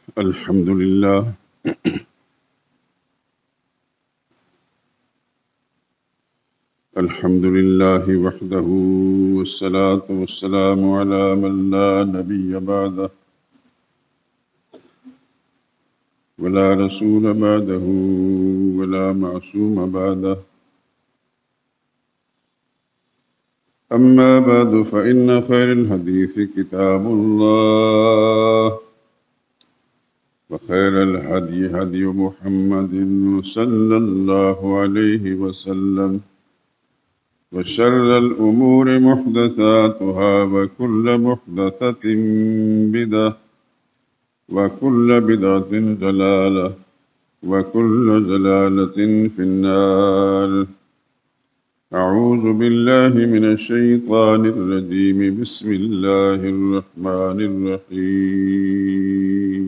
الحمد لله الحمد لله وحده، والصلاة والسلام على من لا نبي بعده ولا رسول بعده ولا معصوم بعده. أما بعد، فإن خير الحديث كتاب الله، وخير الهدي هدي محمد صلى الله عليه وسلم، وشر الأمور محدثاتها، وكل محدثة بدعة، وكل بدعة ضلالة، وكل ضلالة في النار. أعوذ بالله من الشيطان الرجيم. بسم الله الرحمن الرحيم.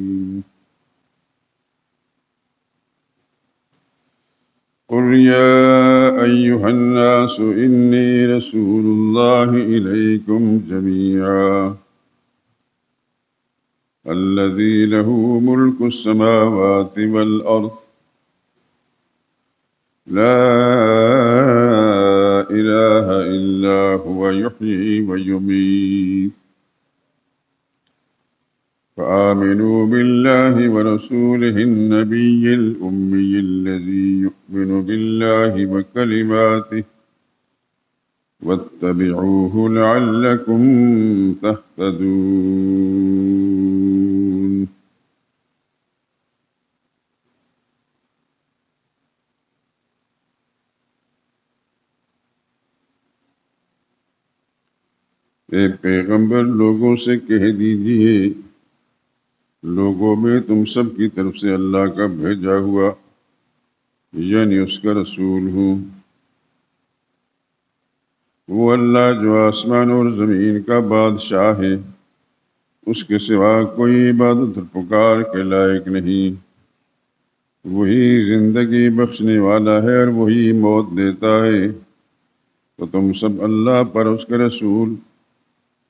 قل يا أيها الناس إني رسول الله إليكم جميعا الذي له ملك السماوات والأرض، لا إله إلا هو يحيي ويميت. فآمنوا بالله ورسوله النبي الأمي الذي يؤمن بالله وكلماته، واتبعوه لعلكم تهتدون. اے پیغمبر، لوگوں سے کہہ دیجئے، لوگوں میں تم سب کی طرف سے اللہ کا بھیجا ہوا یعنی اس کا رسول ہوں۔ وہ اللہ جو آسمان اور زمین کا بادشاہ ہے، اس کے سوا کوئی عبادت اور پکار کے لائق نہیں۔ وہی زندگی بخشنے والا ہے اور وہی موت دیتا ہے۔ تو تم سب اللہ پر، اس کے رسول،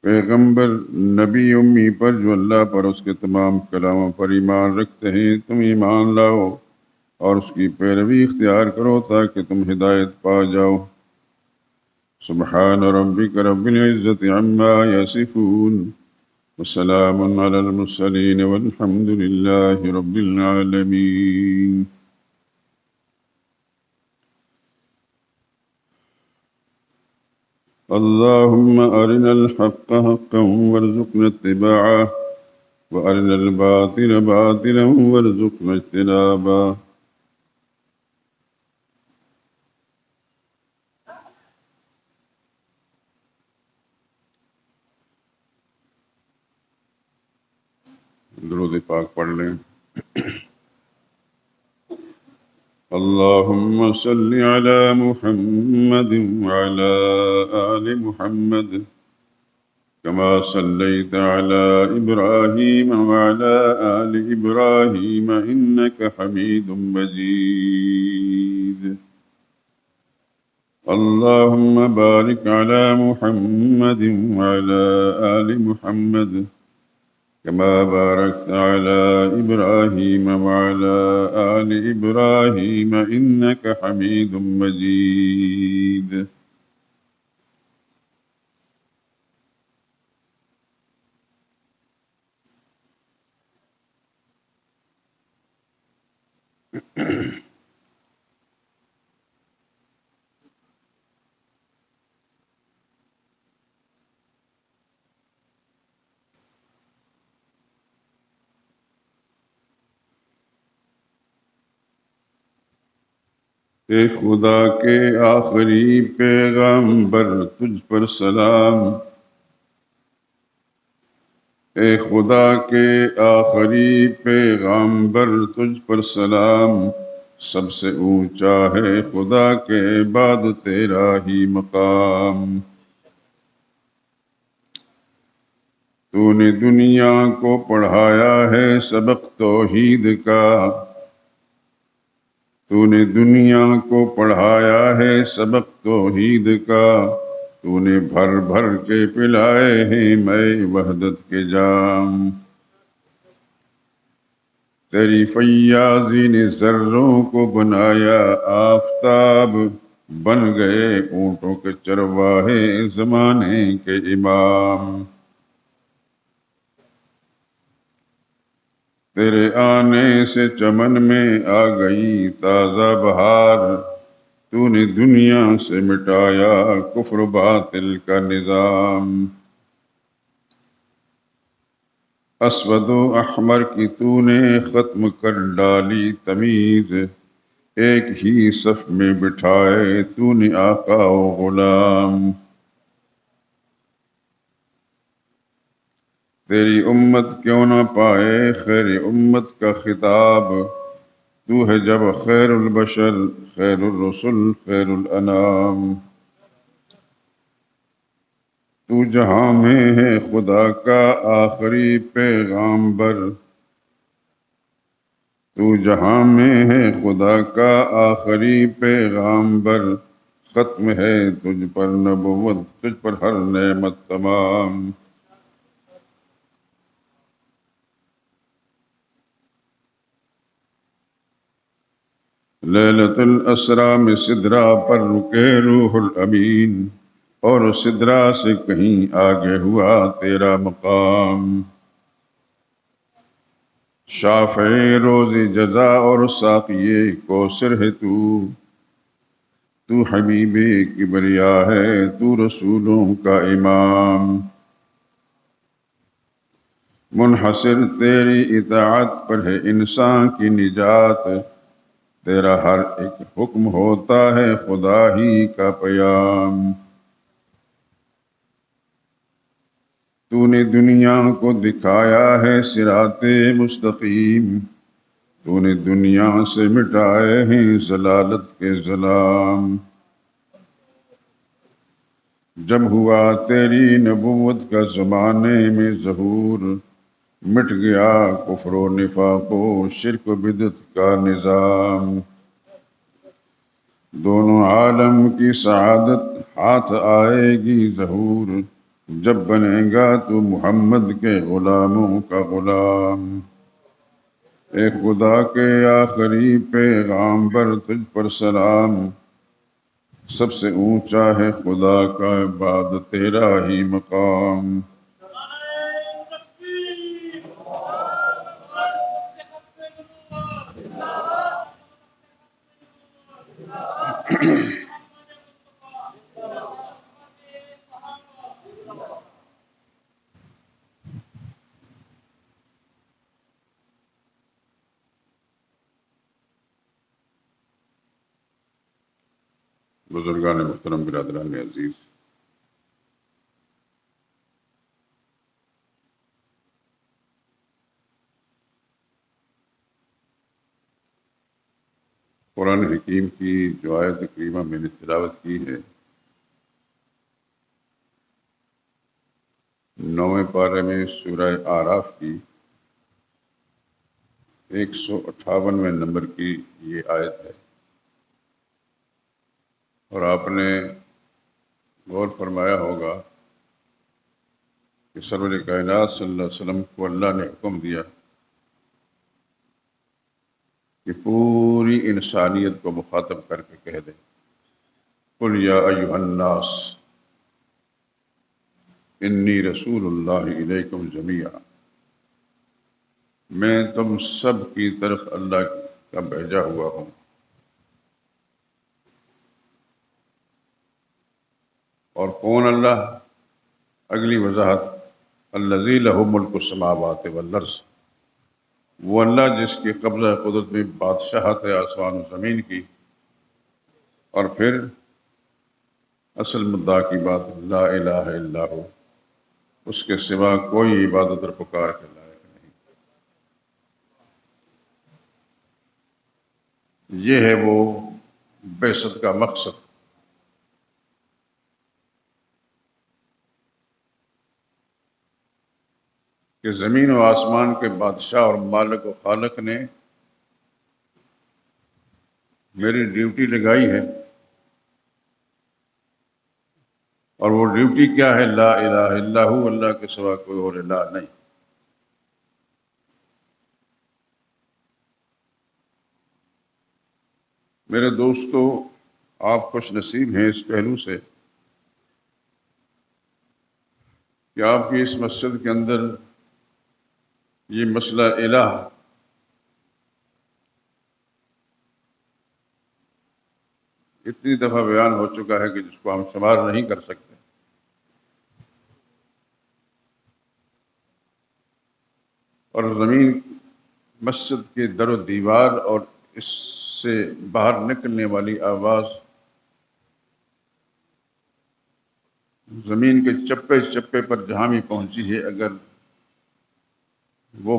پیغمبر، نبی امی پر جو اللہ پر اس کے تمام کلاموں پر ایمان رکھتے ہیں، تم ایمان لاؤ اور اس کی پیروی اختیار کرو تاکہ تم ہدایت پا جاؤ۔ سبحان ربک رب العزت عما یصفون، وسلام علی المرسلین، والحمد للہ رب العالمین۔ اللهم أرنا الحق حقا وارزقنا اتباعه، وأرنا الباطل باطلا وارزقنا اجتنابه۔ درود پاک پڑھ لیں۔ اللهم صل على محمد وعلى آل محمد كما صليت على إبراهيم وعلى آل إبراهيم إنك حميد مجيد۔ اللهم بارك على محمد وعلى آل محمد كما باركت على إبراهيم وعلى آل إبراهيم إنك حميد مجيد۔ اے خدا کے آخری پیغمبر تجھ پر سلام، اے خدا کے آخری پیغمبر تجھ پر سلام۔ سب سے اونچا ہے خدا کے بعد تیرا ہی مقام۔ تو نے دنیا کو پڑھایا ہے سبق توحید کا، تو نے دنیا کو پڑھایا ہے سبق توحید کا، تو نے بھر بھر کے پلائے ہیں میں وحدت کے جام۔ تیری فیاضی نے ذروں کو بنایا آفتاب، بن گئے اونٹوں کے چرواہے زمانے کے امام۔ تیرے آنے سے چمن میں آ گئی تازہ بہار، تو نے دنیا سے مٹایا کفر باطل کا نظام۔ اسود و احمر کی تو نے ختم کر ڈالی تمیز، ایک ہی صف میں بٹھائے تو نے آقا و غلام۔ تیری امت کیوں نہ پائے خیر امت کا خطاب، تو ہے جب خیر البشر خیر الرسل خیر الانام۔ تو جہاں میں ہے خدا کا آخری پیغامبر، تو جہاں میں ہے خدا کا آخری پیغامبر، ختم ہے تجھ پر نبوت تجھ پر ہر نعمت تمام۔ لیلۃ الاسرا میں سدرا پر رکے روح الامین، اور سدرا سے کہیں آگے ہوا تیرا مقام۔ شافع روز جزا اور ساقی کوثر ہے تو حبیب کبریا ہے تو رسولوں کا امام۔ منحصر تیری اطاعت پر ہے انسان کی نجات، تیرا ہر ایک حکم ہوتا ہے خدا ہی کا پیام۔ تو نے دنیا کو دکھایا ہے صراط مستقیم، تو نے دنیا سے مٹائے ہیں ضلالت کے ظلام۔ جب ہوا تیری نبوت کا زمانے میں ظہور، مٹ گیا کفر و نفاق و شرک و بدعت کا نظام۔ دونوں عالم کی سعادت ہاتھ آئے گی ظہور، جب بنے گا تو محمد کے غلاموں کا غلام۔ اے خدا کے آخری پیغامبر تجھ پر سلام، سب سے اونچا ہے خدا کا بعد تیرا ہی مقام۔ بزرگان محترم، برادران عزیز، قرآن حکیم کی جو آیت کریمہ میں نے تلاوت کی ہے، 9ویں پارے میں سورہ اعراف کی 158ویں نمبر کی یہ آیت ہے، اور آپ نے غور فرمایا ہوگا کہ سرور کائنات صلی اللہ علیہ وسلم کو اللہ نے حکم دیا کہ پوری انسانیت کو مخاطب کر کے کہہ دیں، قل یا ایھا الناس انی رسول اللہ الیکم جمیعا، میں تم سب کی طرف اللہ کا بھیجا ہوا ہوں۔ اور کون اللہ؟ اگلی وضاحت، الذی لہ ملک السماوات والارض، وہ اللہ جس کے قبضہ قدرت میں بادشاہت ہے آسمان و زمین کی۔ اور پھر اصل مدعا کی بات، لا الہ الا ہو، اس کے سوا کوئی عبادت اور پکار کے لائق نہیں۔ یہ ہے وہ بعثت کا مقصد کہ زمین و آسمان کے بادشاہ اور مالک و خالق نے میری ڈیوٹی لگائی ہے، اور وہ ڈیوٹی کیا ہے؟ لا الہ الا ہو، اللہ کے سوا کوئی اور الہ نہیں۔ میرے دوستو، آپ خوش نصیب ہیں اس پہلو سے کہ آپ کی اس مسجد کے اندر یہ مسئلہ الہ اتنی دفعہ بیان ہو چکا ہے کہ جس کو ہم شمار نہیں کر سکتے، اور زمین مسجد کے در و دیوار اور اس سے باہر نکلنے والی آواز زمین کے چپے چپے پر جہاں بھی پہنچی ہے، اگر وہ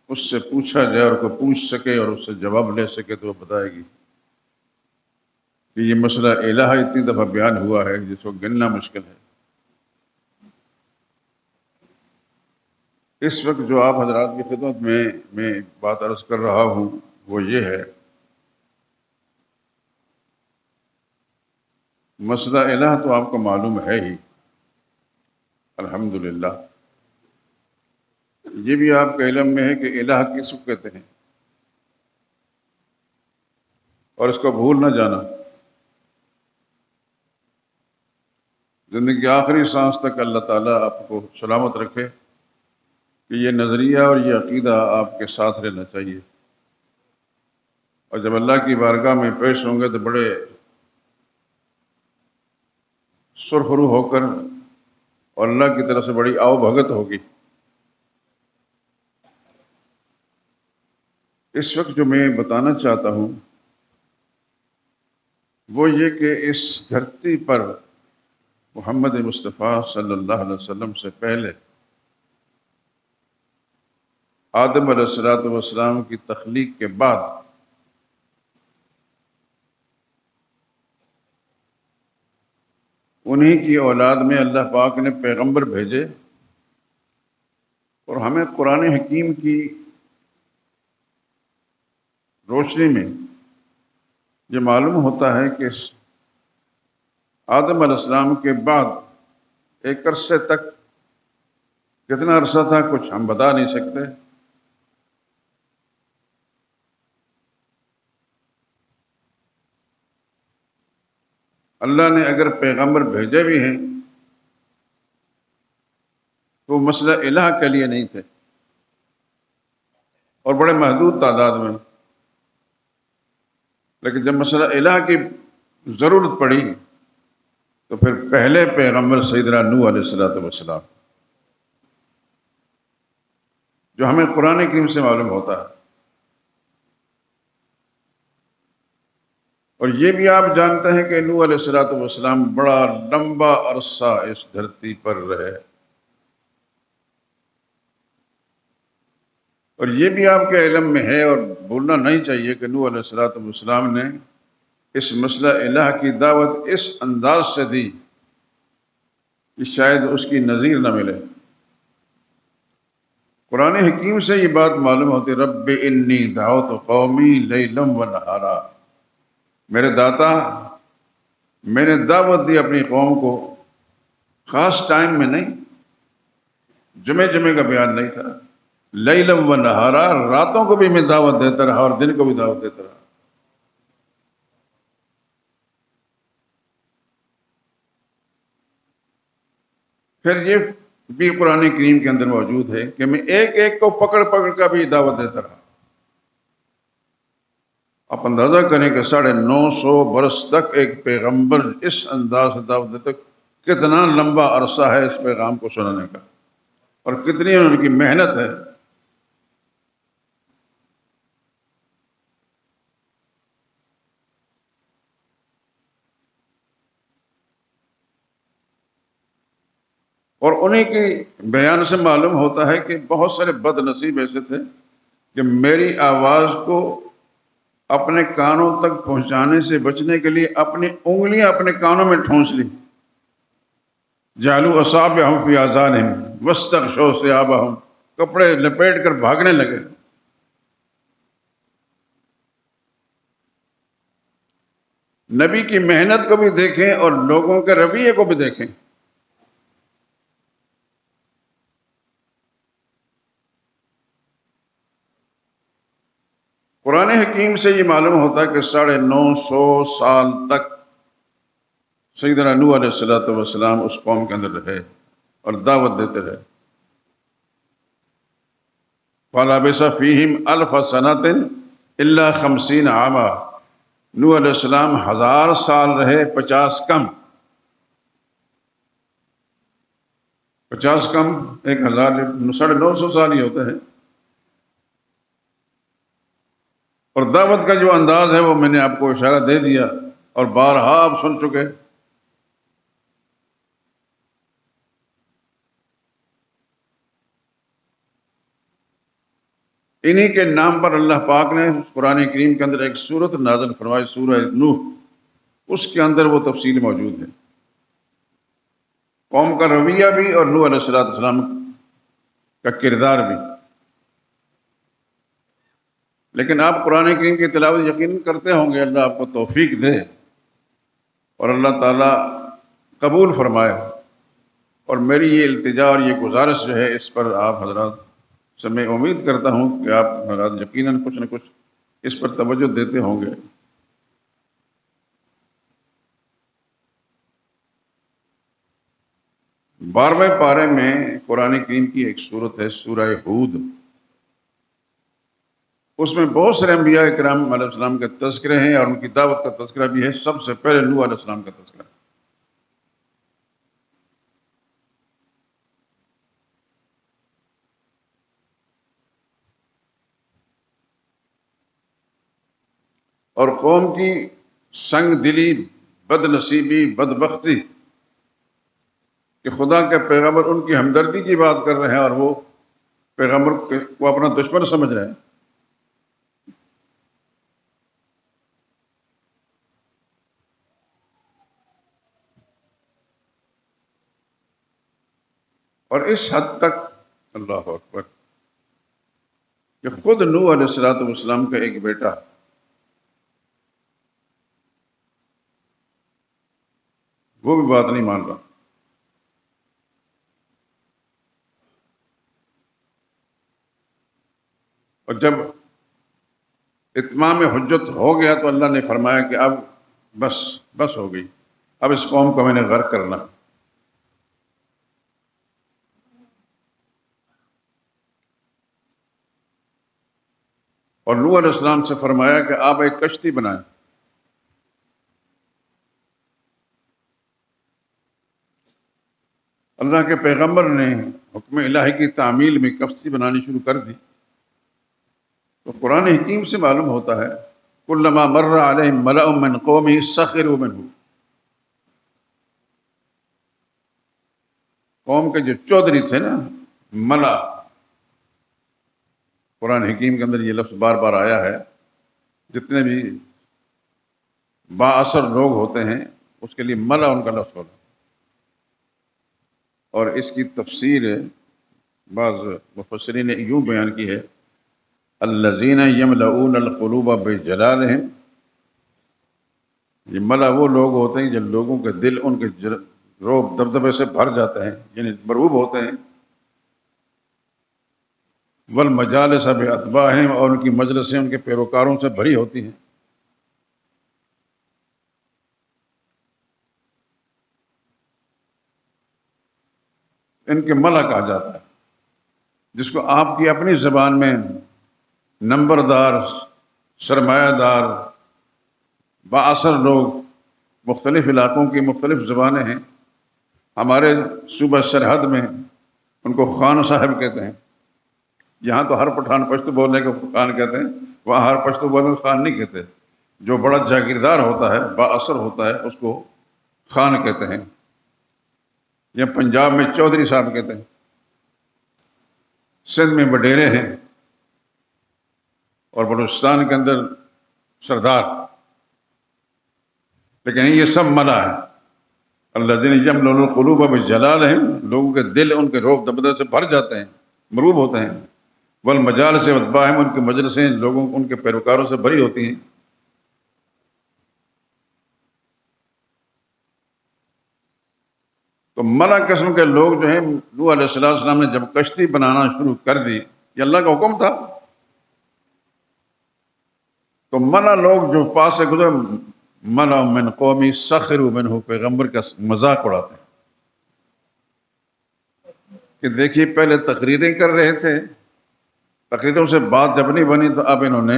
اس سے پوچھا جائے اور کوئی پوچھ سکے اور اس سے جواب لے سکے تو وہ بتائے گی کہ یہ مسئلہ الہ اتنی دفعہ بیان ہوا ہے جس کو گننا مشکل ہے۔ اس وقت جو آپ حضرات کی خدمت میں ایک بات عرض کر رہا ہوں وہ یہ ہے، مسئلہ الہ تو آپ کو معلوم ہے ہی، الحمدللہ۔ یہ بھی آپ کے علم میں ہے کہ الہ کس کو کہتے ہیں، اور اس کو بھول نہ جانا۔ زندگی کی آخری سانس تک اللہ تعالیٰ آپ کو سلامت رکھے کہ یہ نظریہ اور یہ عقیدہ آپ کے ساتھ رہنا چاہیے، اور جب اللہ کی بارگاہ میں پیش ہوں گے تو بڑے سرخرو ہو کر، اور اللہ کی طرف سے بڑی آؤ بھگت ہوگی۔ اس وقت جو میں بتانا چاہتا ہوں وہ یہ کہ اس دھرتی پر محمد مصطفیٰ صلی اللہ علیہ وسلم سے پہلے آدم علیہ السلام کی تخلیق کے بعد انہی کی اولاد میں اللہ پاک نے پیغمبر بھیجے، اور ہمیں قرآن حکیم کی روشنی میں یہ معلوم ہوتا ہے کہ آدم علیہ السلام کے بعد ایک عرصے تک، کتنا عرصہ تھا کچھ ہم بتا نہیں سکتے، اللہ نے اگر پیغمبر بھیجے بھی ہیں تو وہ مسئلہ الہ کے لیے نہیں تھے، اور بڑے محدود تعداد میں۔ لیکن جب مسئلہ الہ کی ضرورت پڑی تو پھر پہلے پیغمبر سیدنا نوح علیہ السلام، جو ہمیں قرآن کریم سے معلوم ہوتا ہے۔ اور یہ بھی آپ جانتے ہیں کہ نوح علیہ السلام بڑا لمبا عرصہ اس دھرتی پر رہے، اور یہ بھی آپ کے علم میں ہے اور بھولنا نہیں چاہیے کہ نوح علیہ السلام نے اس مسئلہ الہ کی دعوت اس انداز سے دی کہ شاید اس کی نظیر نہ ملے۔ قرآن حکیم سے یہ بات معلوم ہوتی، رب انی دعوت قومی لیلا و نہارا، میرے داتا میں نے دعوت دی اپنی قوم کو، خاص ٹائم میں نہیں، جمعے کا بیان نہیں تھا، لیلا و نہارا، راتوں کو بھی میں دعوت دیتا رہا اور دن کو بھی دعوت دیتا رہا۔ پھر یہ بھی قرآن کریم کے اندر موجود ہے کہ میں ایک ایک کو پکڑ کر بھی دعوت دیتا رہا۔ آپ اندازہ کریں کہ 950 برس تک ایک پیغمبر اس انداز سے دعوت دیتا، کتنا لمبا عرصہ ہے اس پیغام کو سنانے کا، اور کتنی ان کی محنت ہے۔ اور انہی کی بیان سے معلوم ہوتا ہے کہ بہت سارے بد نصیب ایسے تھے کہ میری آواز کو اپنے کانوں تک پہنچانے سے بچنے کے لیے اپنی انگلیاں اپنے کانوں میں ٹھونس لی، جعلوا اصابعہم فی آذانہم واستغشوا ثیابہم، کپڑے لپیٹ کر بھاگنے لگے۔ نبی کی محنت کو بھی دیکھیں اور لوگوں کے رویے کو بھی دیکھیں۔ قرآن حکیم سے یہ معلوم ہوتا ہے کہ 950 سال تک سیدنا نوح علیہ السلام اس قوم کے اندر رہے اور دعوت دیتے رہے. فَلَبِثَ فِيهِمْ أَلْفَ سَنَةٍ إِلَّا 50 عَامًا. نوح علیہ السلام 1000 سال رہے، 50 کم. 50 کم 1000، 950 سال ہی ہوتے ہیں. اور دعوت کا جو انداز ہے وہ میں نے آپ کو اشارہ دے دیا اور بارہا آپ سن چکے. انہی کے نام پر اللہ پاک نے قرآن کریم کے اندر ایک سورت نازل فرمائی، سورہ نوح. اس کے اندر وہ تفصیل موجود ہے، قوم کا رویہ بھی اور نوح علیہ السلام کا کردار بھی. لیکن آپ قرآن کریم کی تلاوت یقیناً کرتے ہوں گے، اللہ آپ کو توفیق دے اور اللہ تعالیٰ قبول فرمائے. اور میری یہ التجا اور یہ گزارش جو ہے اس پر آپ حضرات سے میں امید کرتا ہوں کہ آپ حضرات یقیناً کچھ نہ کچھ اس پر توجہ دیتے ہوں گے. بارہویں پارے میں قرآن کریم کی ایک سورت ہے سورہ ہود. اس میں بہت سارے انبیاء کرام علیہ السلام کے تذکرے ہیں اور ان کی دعوت کا تذکرہ بھی ہے. سب سے پہلے نوح علیہ السلام کا تذکرہ. اور قوم کی سنگ دلی، بد نصیبی، بدبختی کہ خدا کے پیغمبر ان کی ہمدردی کی بات کر رہے ہیں اور وہ پیغمبر کو اپنا دشمن سمجھ رہے ہیں. اور اس حد تک اللہ اکبر کہ خود نوح علیہ السلام کا ایک بیٹا وہ بھی بات نہیں مان رہا. اور جب اتمام حجت ہو گیا تو اللہ نے فرمایا کہ اب بس ہو گئی، اب اس قوم کو میں نے غرق کرنا. اور نوح علیہ السلام سے فرمایا کہ آپ ایک کشتی بنائیں. اللہ کے پیغمبر نے حکم الہی کی تعمیل میں کشتی بنانی شروع کر دی. تو قرآن حکیم سے معلوم ہوتا ہے کلما مر علیہ ملأ من قومہ سخروا منہ. قوم کے جو چودھری تھے نا، ملا، قرآن حکیم کے اندر یہ لفظ بار بار آیا ہے. جتنے بھی با اثر لوگ ہوتے ہیں اس کے لیے ملا ان کا لفظ ہوتا ہے. اور اس کی تفسیر بعض مفسرین نے یوں بیان کی ہے الذین یملؤون القلوب بجلالہم. یہ ملا وہ لوگ ہوتے ہیں جب لوگوں کے دل ان کے روب دبدبے سے بھر جاتے ہیں، یعنی مرعوب ہوتے ہیں. والمجالس باتباعہم، اور ان کی مجلسیں ان کے پیروکاروں سے بھری ہوتی ہیں. ان کے ملا کہا جاتا ہے جس کو آپ کی اپنی زبان میں نمبردار، سرمایہ دار، بااثر لوگ، مختلف علاقوں کی مختلف زبانیں ہیں. ہمارے صوبہ سرحد میں ان کو خان صاحب کہتے ہیں. یہاں تو ہر پٹھان پشتو بولنے کو خان کہتے ہیں، وہاں ہر پشتو بولنے کو خان نہیں کہتے. جو بڑا جاگیردار ہوتا ہے، بااثر ہوتا ہے، اس کو خان کہتے ہیں. یا پنجاب میں چودھری صاحب کہتے ہیں، سندھ میں وڈیرے ہیں، اور بلوچستان کے اندر سردار. لیکن یہ سب ملا ہے. الذین یملؤون القلوب بجلالہم، لوگوں کے دل ان کے روب دبدبے سے بھر جاتے ہیں، مروب ہوتے ہیں. والمجالس باتباعہم، ان کی مجلسیں لوگوں ان کے پیروکاروں سے بھری ہوتی ہیں. تو ملا قسم کے لوگ جو ہیں، نوح علیہ السلام نے جب کشتی بنانا شروع کر دی، یہ اللہ کا حکم تھا. تو منع لوگ جو پاس سے گزرے، منع من قومی سخروا منہ، پیغمبر کا مذاق اڑاتے ہیں کہ دیکھیے پہلے تقریریں کر رہے تھے، تقریروں سے بات جب نہیں بنی تو اب انہوں نے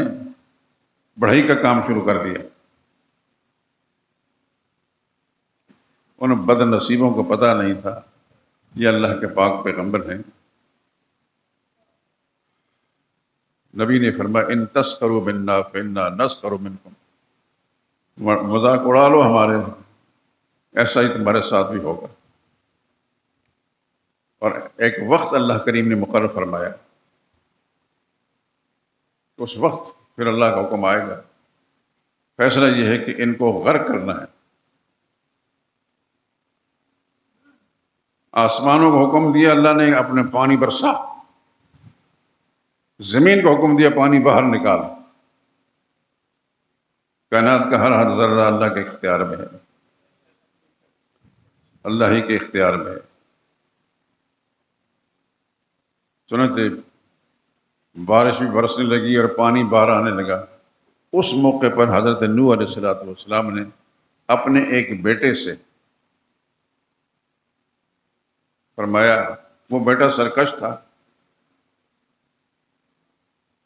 بڑھائی کا کام شروع کر دیا۔ ان بد نصیبوں کو پتہ نہیں تھا یہ اللہ کے پاک پیغمبر ہیں۔ نبی نے فرمایا ان تسخروا منا فانا نسخر منکم، مذاق اڑا لو ہمارے، ایسا ہی تمہارے ساتھ بھی ہوگا۔ اور ایک وقت اللہ کریم نے مقرر فرمایا، اس وقت پھر اللہ کا حکم آئے گا، فیصلہ یہ ہے کہ ان کو غرق کرنا ہے۔ آسمانوں کو حکم دیا اللہ نے اپنے پانی برسا، زمین کو حکم دیا پانی باہر نکال، کائنات کا ہر ذرہ اللہ کے اختیار میں ہے، اللہ ہی کے اختیار میں ہے۔ سنتے بارش بھی برسنے لگی اور پانی باہر آنے لگا۔ اس موقع پر حضرت نوح علیہ السلام نے اپنے ایک بیٹے سے فرمایا، وہ بیٹا سرکش تھا،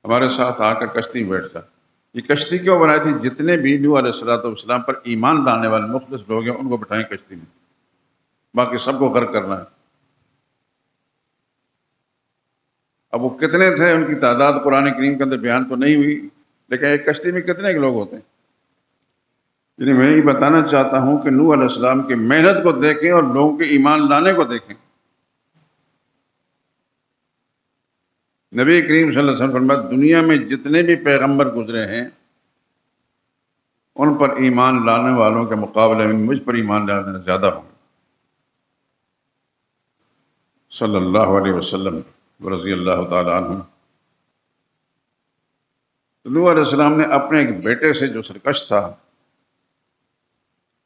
ہمارے ساتھ آ کر کشتی میں بیٹھ جا۔ یہ کشتی کیوں بنائی تھی؟ جتنے بھی نوح علیہ السلام پر ایمان لانے والے مخلص لوگ ہیں ان کو بٹھائیں کشتی میں، باقی سب کو غرق کرنا ہے۔ اب وہ کتنے تھے ان کی تعداد قرآن کریم کے اندر بیان تو نہیں ہوئی، لیکن ایک کشتی میں کتنے لوگ ہوتے ہیں؟ یعنی میں یہ بتانا چاہتا ہوں کہ نوح علیہ السلام کی محنت کو دیکھیں اور لوگوں کے ایمان لانے کو دیکھیں۔ نبی کریم صلی اللہ علیہ وسلم فرمایا دنیا میں جتنے بھی پیغمبر گزرے ہیں ان پر ایمان لانے والوں کے مقابلے میں مجھ پر ایمان لانے والے زیادہ ہوں گے، صلی اللہ علیہ وسلم رضی اللہ تعالی عنہ۔ نوح علیہ السلام نے اپنے ایک بیٹے سے جو سرکش تھا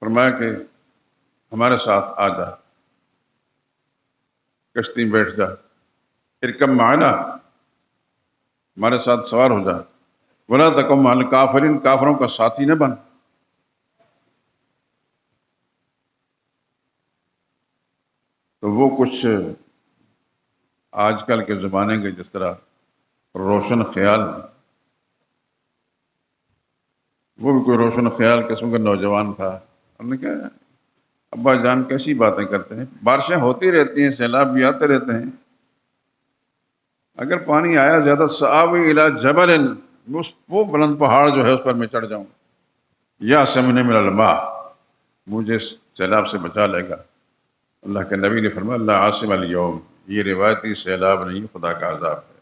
فرمایا کہ ہمارے ساتھ آ جا، کشتی میں بیٹھ جا، ارکب معنا، ہمارے ساتھ سوار ہو جا، ولا تکن مع الکافرین، کافروں کا ساتھی نہ بن۔ تو وہ کچھ آج کل کے زمانے کے جس طرح روشن خیال، وہ بھی کوئی روشن خیال قسم کا نوجوان تھا۔ ہم نے کہا ابا جان کیسی باتیں کرتے ہیں، بارشیں ہوتی رہتی ہیں، سیلاب بھی آتے رہتے ہیں، اگر پانی آیا زیادہ سآوی الی جبل، وہ بلند پہاڑ جو ہے اس پر میں چڑھ جاؤں، یا سمن من الماء، مجھے سیلاب سے بچا لے گا۔ اللہ کے نبی نے فرمایا لا عاصم اليوم، یہ روایتی سیلاب نہیں، خدا کا عذاب ہے،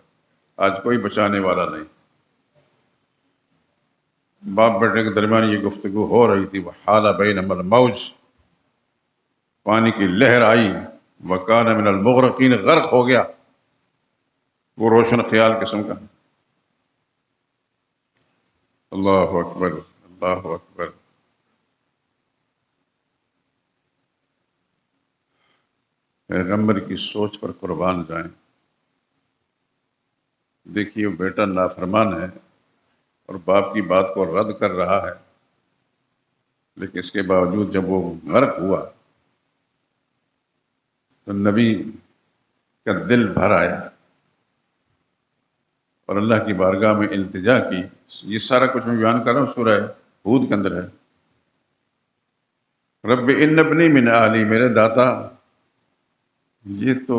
آج کوئی بچانے والا نہیں۔ باپ بیٹے کے درمیان یہ گفتگو ہو رہی تھی، وحال بینہما الموج، پانی کی لہر آئی، وکان من المغرقین، غرق ہو گیا، وہ روشن خیال قسم کا۔ اللہ اکبر، اللہ اکبر۔ پیغمبر کی سوچ پر قربان جائیں۔ دیکھیے وہ بیٹا نافرمان ہے اور باپ کی بات کو رد کر رہا ہے، لیکن اس کے باوجود جب وہ غرق ہوا تو نبی کا دل بھر آیا اور اللہ کی بارگاہ میں التجا کی۔ یہ سارا کچھ میں بیان کر رہا ہوں، سورہ ہود کے اندر ہے۔ رب ان ابنی من اہلی، میرے داتا یہ تو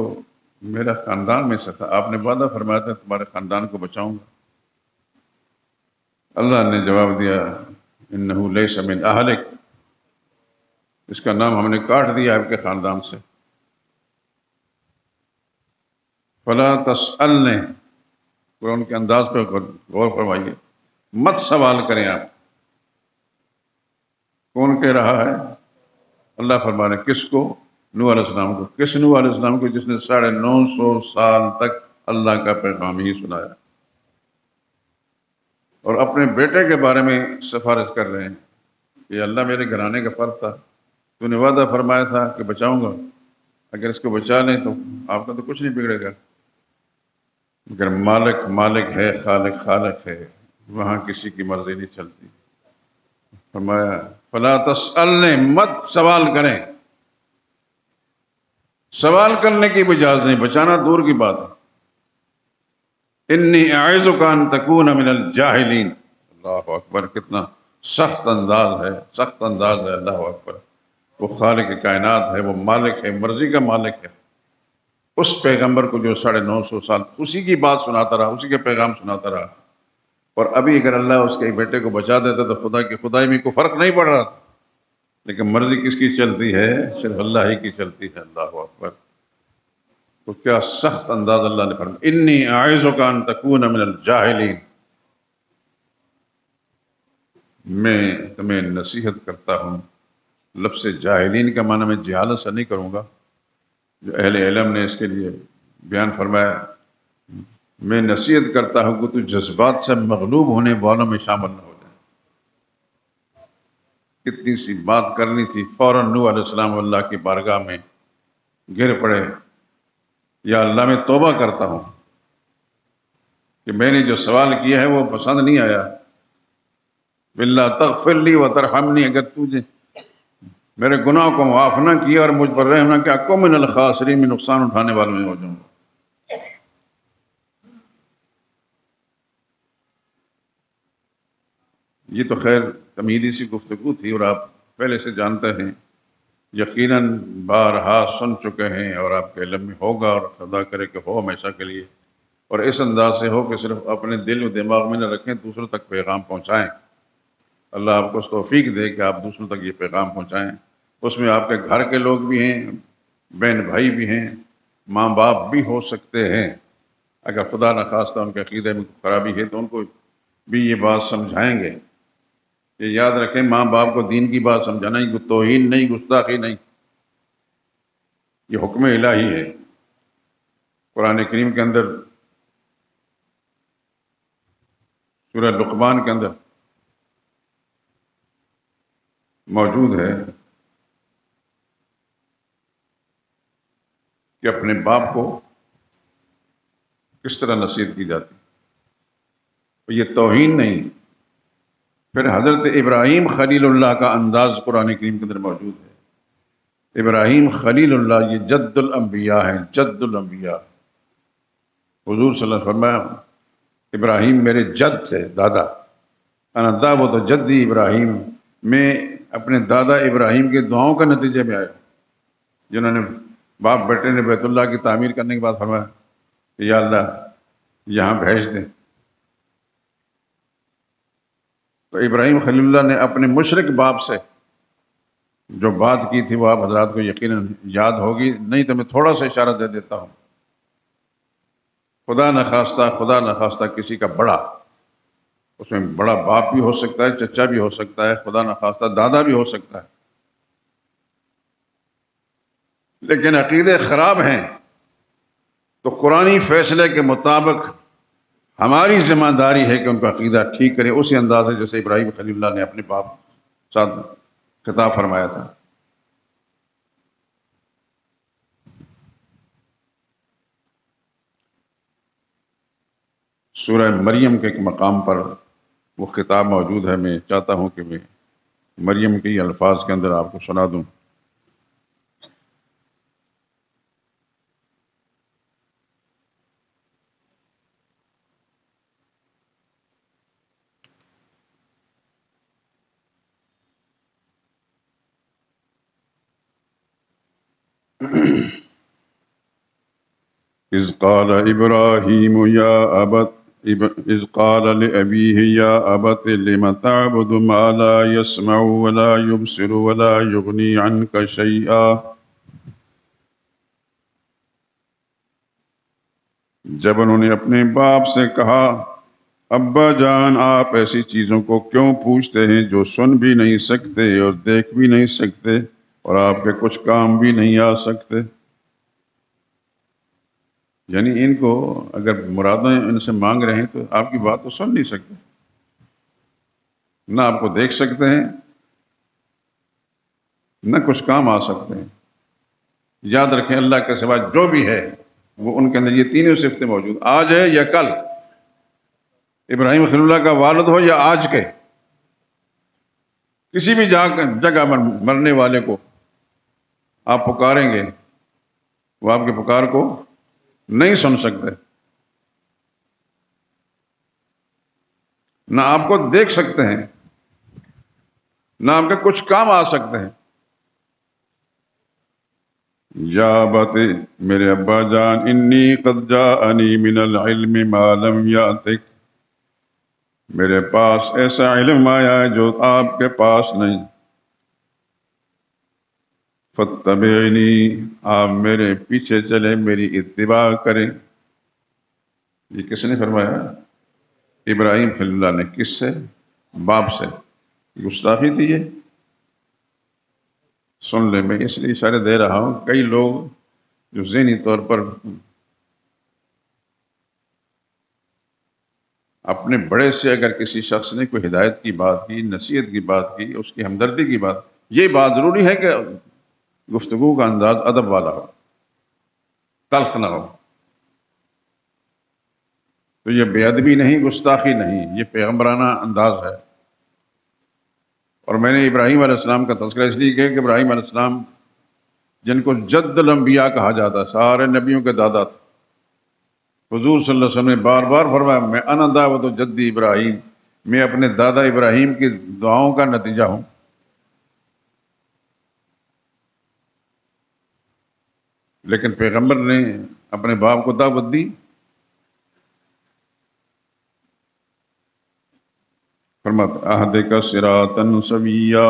میرا خاندان میں سے تھا، آپ نے وعدہ فرمایا تھا تمہارے خاندان کو بچاؤں گا۔ اللہ نے جواب دیا انہ لیس من اہلک، اس کا نام ہم نے کاٹ دیا آپ کے خاندان سے۔ فلا تسألنی، قرآن کے انداز پہ غور فرمائیے، مت سوال کریں آپ۔ کون کہہ رہا ہے؟ اللہ فرما رہے کس کو؟ نوح علیہ السلام کو۔ کس نوح علیہ السلام کو؟ جس نے 950 سال تک اللہ کا پیغام ہی سنایا، اور اپنے بیٹے کے بارے میں سفارش کر رہے ہیں کہ اللہ میرے گھرانے کا فرض تھا، تو نے وعدہ فرمایا تھا کہ بچاؤں گا، اگر اس کو بچا لیں تو آپ کا تو کچھ نہیں بگڑے گا، مگر مالک مالک ہے، خالق خالق ہے، وہاں کسی کی مرضی نہیں چلتی۔ فرمایا فلا تسألنے، مت سوال کریں، سوال کرنے کی بھی اجازت نہیں، بچانا دور کی بات ہے۔ انی اعوذک ان تکون من الجاہلین۔ اللہ اکبر، کتنا سخت انداز ہے، سخت انداز ہے۔ اللہ اکبر، وہ خالق کائنات ہے، وہ مالک ہے، مرضی کا مالک ہے۔ اس پیغمبر کو جو 950 سال اسی کی بات سناتا رہا، اسی کے پیغام سناتا رہا، اور ابھی اگر اللہ اس کے بیٹے کو بچا دیتا تو خدا کی خدائی میں کوئی فرق نہیں پڑ رہا تھا۔ لیکن مرضی کس کی چلتی ہے؟ صرف اللہ ہی کی چلتی ہے۔ اللہ اکبر، تو کیا سخت انداز اللہ نے فرمایا، انی اعوذک ان تکون من الجاہلین، میں تمہیں نصیحت کرتا ہوں۔ لفظ جاہلین کا معنی میں جہالت سے نہیں کروں گا، جو اہل علم نے اس کے لیے بیان فرمایا، میں نصیحت کرتا ہوں کہ تو جذبات سے مغلوب ہونے والوں میں شامل نہ ہو جائے۔ کتنی سی بات کرنی تھی، فوراً نوح علیہ السلام اللہ کی بارگاہ میں گر پڑے، یا اللہ میں توبہ کرتا ہوں کہ میں نے جو سوال کیا ہے وہ پسند نہیں آیا، باللہ تغفر لی وترحمنی، اگر تجھے میرے گناہ کو معاف نہ کیا اور مجھ پر رحم نہ کیا، اکون من الخاسرین، میں نقصان اٹھانے والوں میں ہو جاؤں گا۔ یہ تو خیر تمہیدی سی گفتگو تھی، اور آپ پہلے سے جانتے ہیں، یقیناً بارہا سن چکے ہیں، اور آپ کے علم میں ہوگا، اور خدا کرے کہ ہو ہمیشہ کے لیے، اور اس انداز سے ہو کہ صرف اپنے دل و دماغ میں نہ رکھیں، دوسروں تک پیغام پہنچائیں۔ اللہ آپ کو توفیق دے کہ آپ دوسروں تک یہ پیغام پہنچائیں۔ اس میں آپ کے گھر کے لوگ بھی ہیں، بہن بھائی بھی ہیں، ماں باپ بھی ہو سکتے ہیں۔ اگر خدا نخواستہ ان کے عقیدے میں خرابی ہے تو ان کو بھی یہ بات سمجھائیں گے۔ یہ یاد رکھیں، ماں باپ کو دین کی بات سمجھانا ہی توہین نہیں، گستاخی نہیں، یہ حکم الہی ہے۔ قرآن کریم کے اندر سورہ لقمان کے اندر موجود ہے کہ اپنے باپ کو کس طرح نصیحت کی جاتی، یہ توہین نہیں۔ پھر حضرت ابراہیم خلیل اللہ کا انداز قرآن کریم کے اندر موجود ہے۔ ابراہیم خلیل اللہ، یہ جد الانبیاء ہیں، جد الانبیاء۔ حضور صلی اللہ علیہ وسلم فرمایا، ابراہیم میرے جد تھے، دادا، انا دعوت جدی ابراہیم، میں اپنے دادا ابراہیم کے دعاؤں کا نتیجے میں آیا، جنہوں نے باپ بیٹے نے بیت اللہ کی تعمیر کرنے کے بعد فرمایا کہ یا اللہ یہاں بھیج دیں۔ تو ابراہیم خلیل اللہ نے اپنے مشرک باپ سے جو بات کی تھی وہ آپ حضرات کو یقیناً یاد ہوگی، نہیں تو میں تھوڑا سا اشارہ دے دیتا ہوں۔ خدا نخواستہ کسی کا بڑا، اس میں بڑا باپ بھی ہو سکتا ہے، چچا بھی ہو سکتا ہے، خدا نخواستہ دادا بھی ہو سکتا ہے، لیکن عقیدے خراب ہیں تو قرآنی فیصلے کے مطابق ہماری ذمہ داری ہے کہ ان کا عقیدہ ٹھیک کریں، اسی انداز سے جیسے ابراہیم خلیل اللہ نے اپنے باپ ساتھ خطاب فرمایا تھا۔ سورہ مریم کے ایک مقام پر وہ خطاب موجود ہے، میں چاہتا ہوں کہ میں مریم کے الفاظ کے اندر آپ کو سنا دوں۔ اذ قال ابراہیم یا ابت اذ قال لأبیہ یا ابت لم تعبد ما لا يسمع ولا يبصر ولا يغنی عنک شیئا، جب انہوں نے اپنے باپ سے کہا، ابا جان آپ ایسی چیزوں کو کیوں پوچھتے ہیں جو سن بھی نہیں سکتے اور دیکھ بھی نہیں سکتے اور آپ کے کچھ کام بھی نہیں آ سکتے۔ یعنی ان کو اگر مرادیں ان سے مانگ رہے ہیں تو آپ کی بات تو سن نہیں سکتے، نہ آپ کو دیکھ سکتے ہیں، نہ کچھ کام آ سکتے ہیں۔ یاد رکھیں، اللہ کے سوا جو بھی ہے وہ ان کے اندر یہ تینوں صفتیں موجود، آج ہے یا کل، ابراہیم خلیل اللہ کا والد ہو یا آج کے کسی بھی جگہ مرنے والے کو آپ پکاریں گے، وہ آپ کے پکار کو نہیں سن سکتے، نہ آپ کو دیکھ سکتے ہیں، نہ آپ کے کچھ کام آ سکتے ہیں۔ یا ابت، میرے ابا جان، انی قد جاءنی من العلم ما لم یاتک، میرے پاس ایسا علم آیا ہے جو آپ کے پاس نہیں، فاتبعنی، آپ میرے پیچھے چلیں، میری اتباع کریں۔ یہ کس نے فرمایا؟ ابراہیم خلیل اللہ نے۔ کس سے؟ باپ سے۔ گستاخی تھی یہ؟ سن لیں، میں اس لیے اشارے دے رہا ہوں، کئی لوگ جو ذہنی طور پر اپنے بڑے سے اگر کسی شخص نے کوئی ہدایت کی بات کی، نصیحت کی بات کی، اس کی ہمدردی کی بات، یہ بات ضروری ہے کہ گفتگو کا انداز ادب والا ہو، تلخ نہ ہو، تو یہ بے ادبی نہیں، گستاخی نہیں، یہ پیغمبرانہ انداز ہے۔ اور میں نے ابراہیم علیہ السلام کا تذکرہ اس لیے کیا کہ ابراہیم علیہ السلام جن کو جد الانبیاء کہا جاتا، سارے نبیوں کے دادا تھے، حضور صلی اللہ علیہ وسلم نے بار بار فرمایا، میں انا دعوت جدی ابراہیم، میں اپنے دادا ابراہیم کی دعاؤں کا نتیجہ ہوں۔ لیکن پیغمبر نے اپنے باپ کو دعوت دی، فرماتا اہدک صراطا سویا،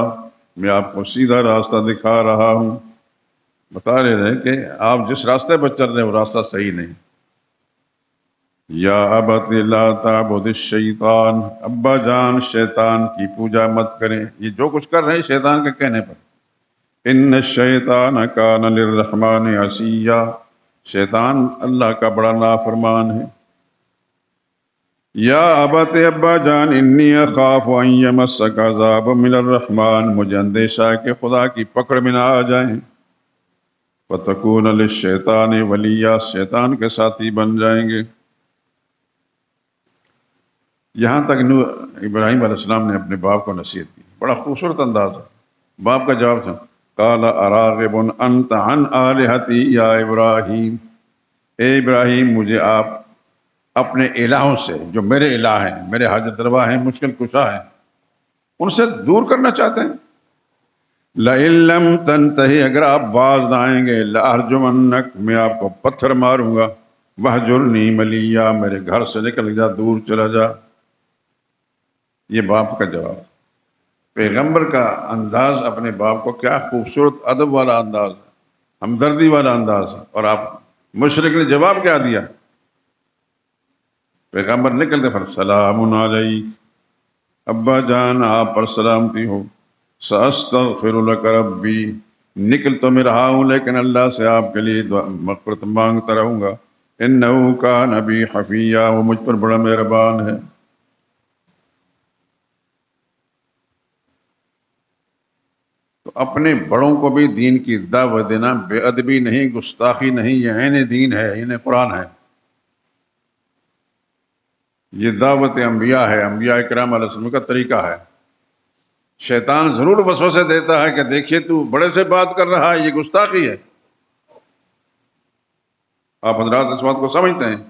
میں آپ کو سیدھا راستہ دکھا رہا ہوں، بتا رہے ہیں کہ آپ جس راستے پر چل رہے ہیں وہ راستہ صحیح نہیں۔ یا ابت لا تعبد الشیطان، ابا جان شیطان کی پوجا مت کریں، یہ جو کچھ کر رہے ہیں شیطان کے کہنے پر۔ ان الشیطان کان للرحمن عصیا، شیطان اللہ کا بڑا نافرمان ہے۔ یا ابت، ابا جان، انی اخاف ان یمسک عذاب من الرحمن، مجھے اندیشہ ہے کہ خدا کی پکڑ میں نہ آ جائیں، فتکون للشیطان ولیا، شیطان کے ساتھی بن جائیں گے۔ یہاں تک ابراہیم علیہ السلام نے اپنے باپ کو نصیحت کی، بڑا خوبصورت انداز ہے۔ باپ کا جواب تھا، قال اراغب انت عن آلہتی یا ابراہیم، اے ابراہیم، مجھے آپ اپنے الہوں سے، جو میرے الہ ہیں، میرے حاجت روا ہیں، مشکل کشا ہیں، ان سے دور کرنا چاہتے ہیں؟ لئن لم تنتہی، اگر آپ باز نہ آئیں گے، لارجمنک، میں آپ کو پتھر ماروں گا، وہجرنی ملیا، میرے گھر سے نکل جا، دور چلا جا۔ یہ باپ کا جواب، پیغمبر کا انداز اپنے باپ کو، کیا خوبصورت ادب والا انداز ہے، ہمدردی والا انداز ہے۔ اور آپ مشرک نے جواب کیا دیا؟ پیغمبر نکلتے پھر سلام علیک، ابا جان آپ پر سلامتی ہو، ساستغفر لک ربی، نکل تو میں رہا ہوں لیکن اللہ سے آپ کے لیے مغفرت مانگتا رہوں گا، انہ کان بی حفیہ، وہ مجھ پر بڑا مہربان ہے۔ تو اپنے بڑوں کو بھی دین کی دعوت دینا بے ادبی نہیں، گستاخی نہیں، یہ عین دین ہے، عین قرآن ہے۔ یہ دعوت انبیاء ہے، انبیاء کرام علیہ السلام کا طریقہ ہے۔ شیطان ضرور وسوسے دیتا ہے کہ دیکھیے تو بڑے سے بات کر رہا ہے، یہ گستاخی ہے۔ آپ حضرات اس بات کو سمجھتے ہیں،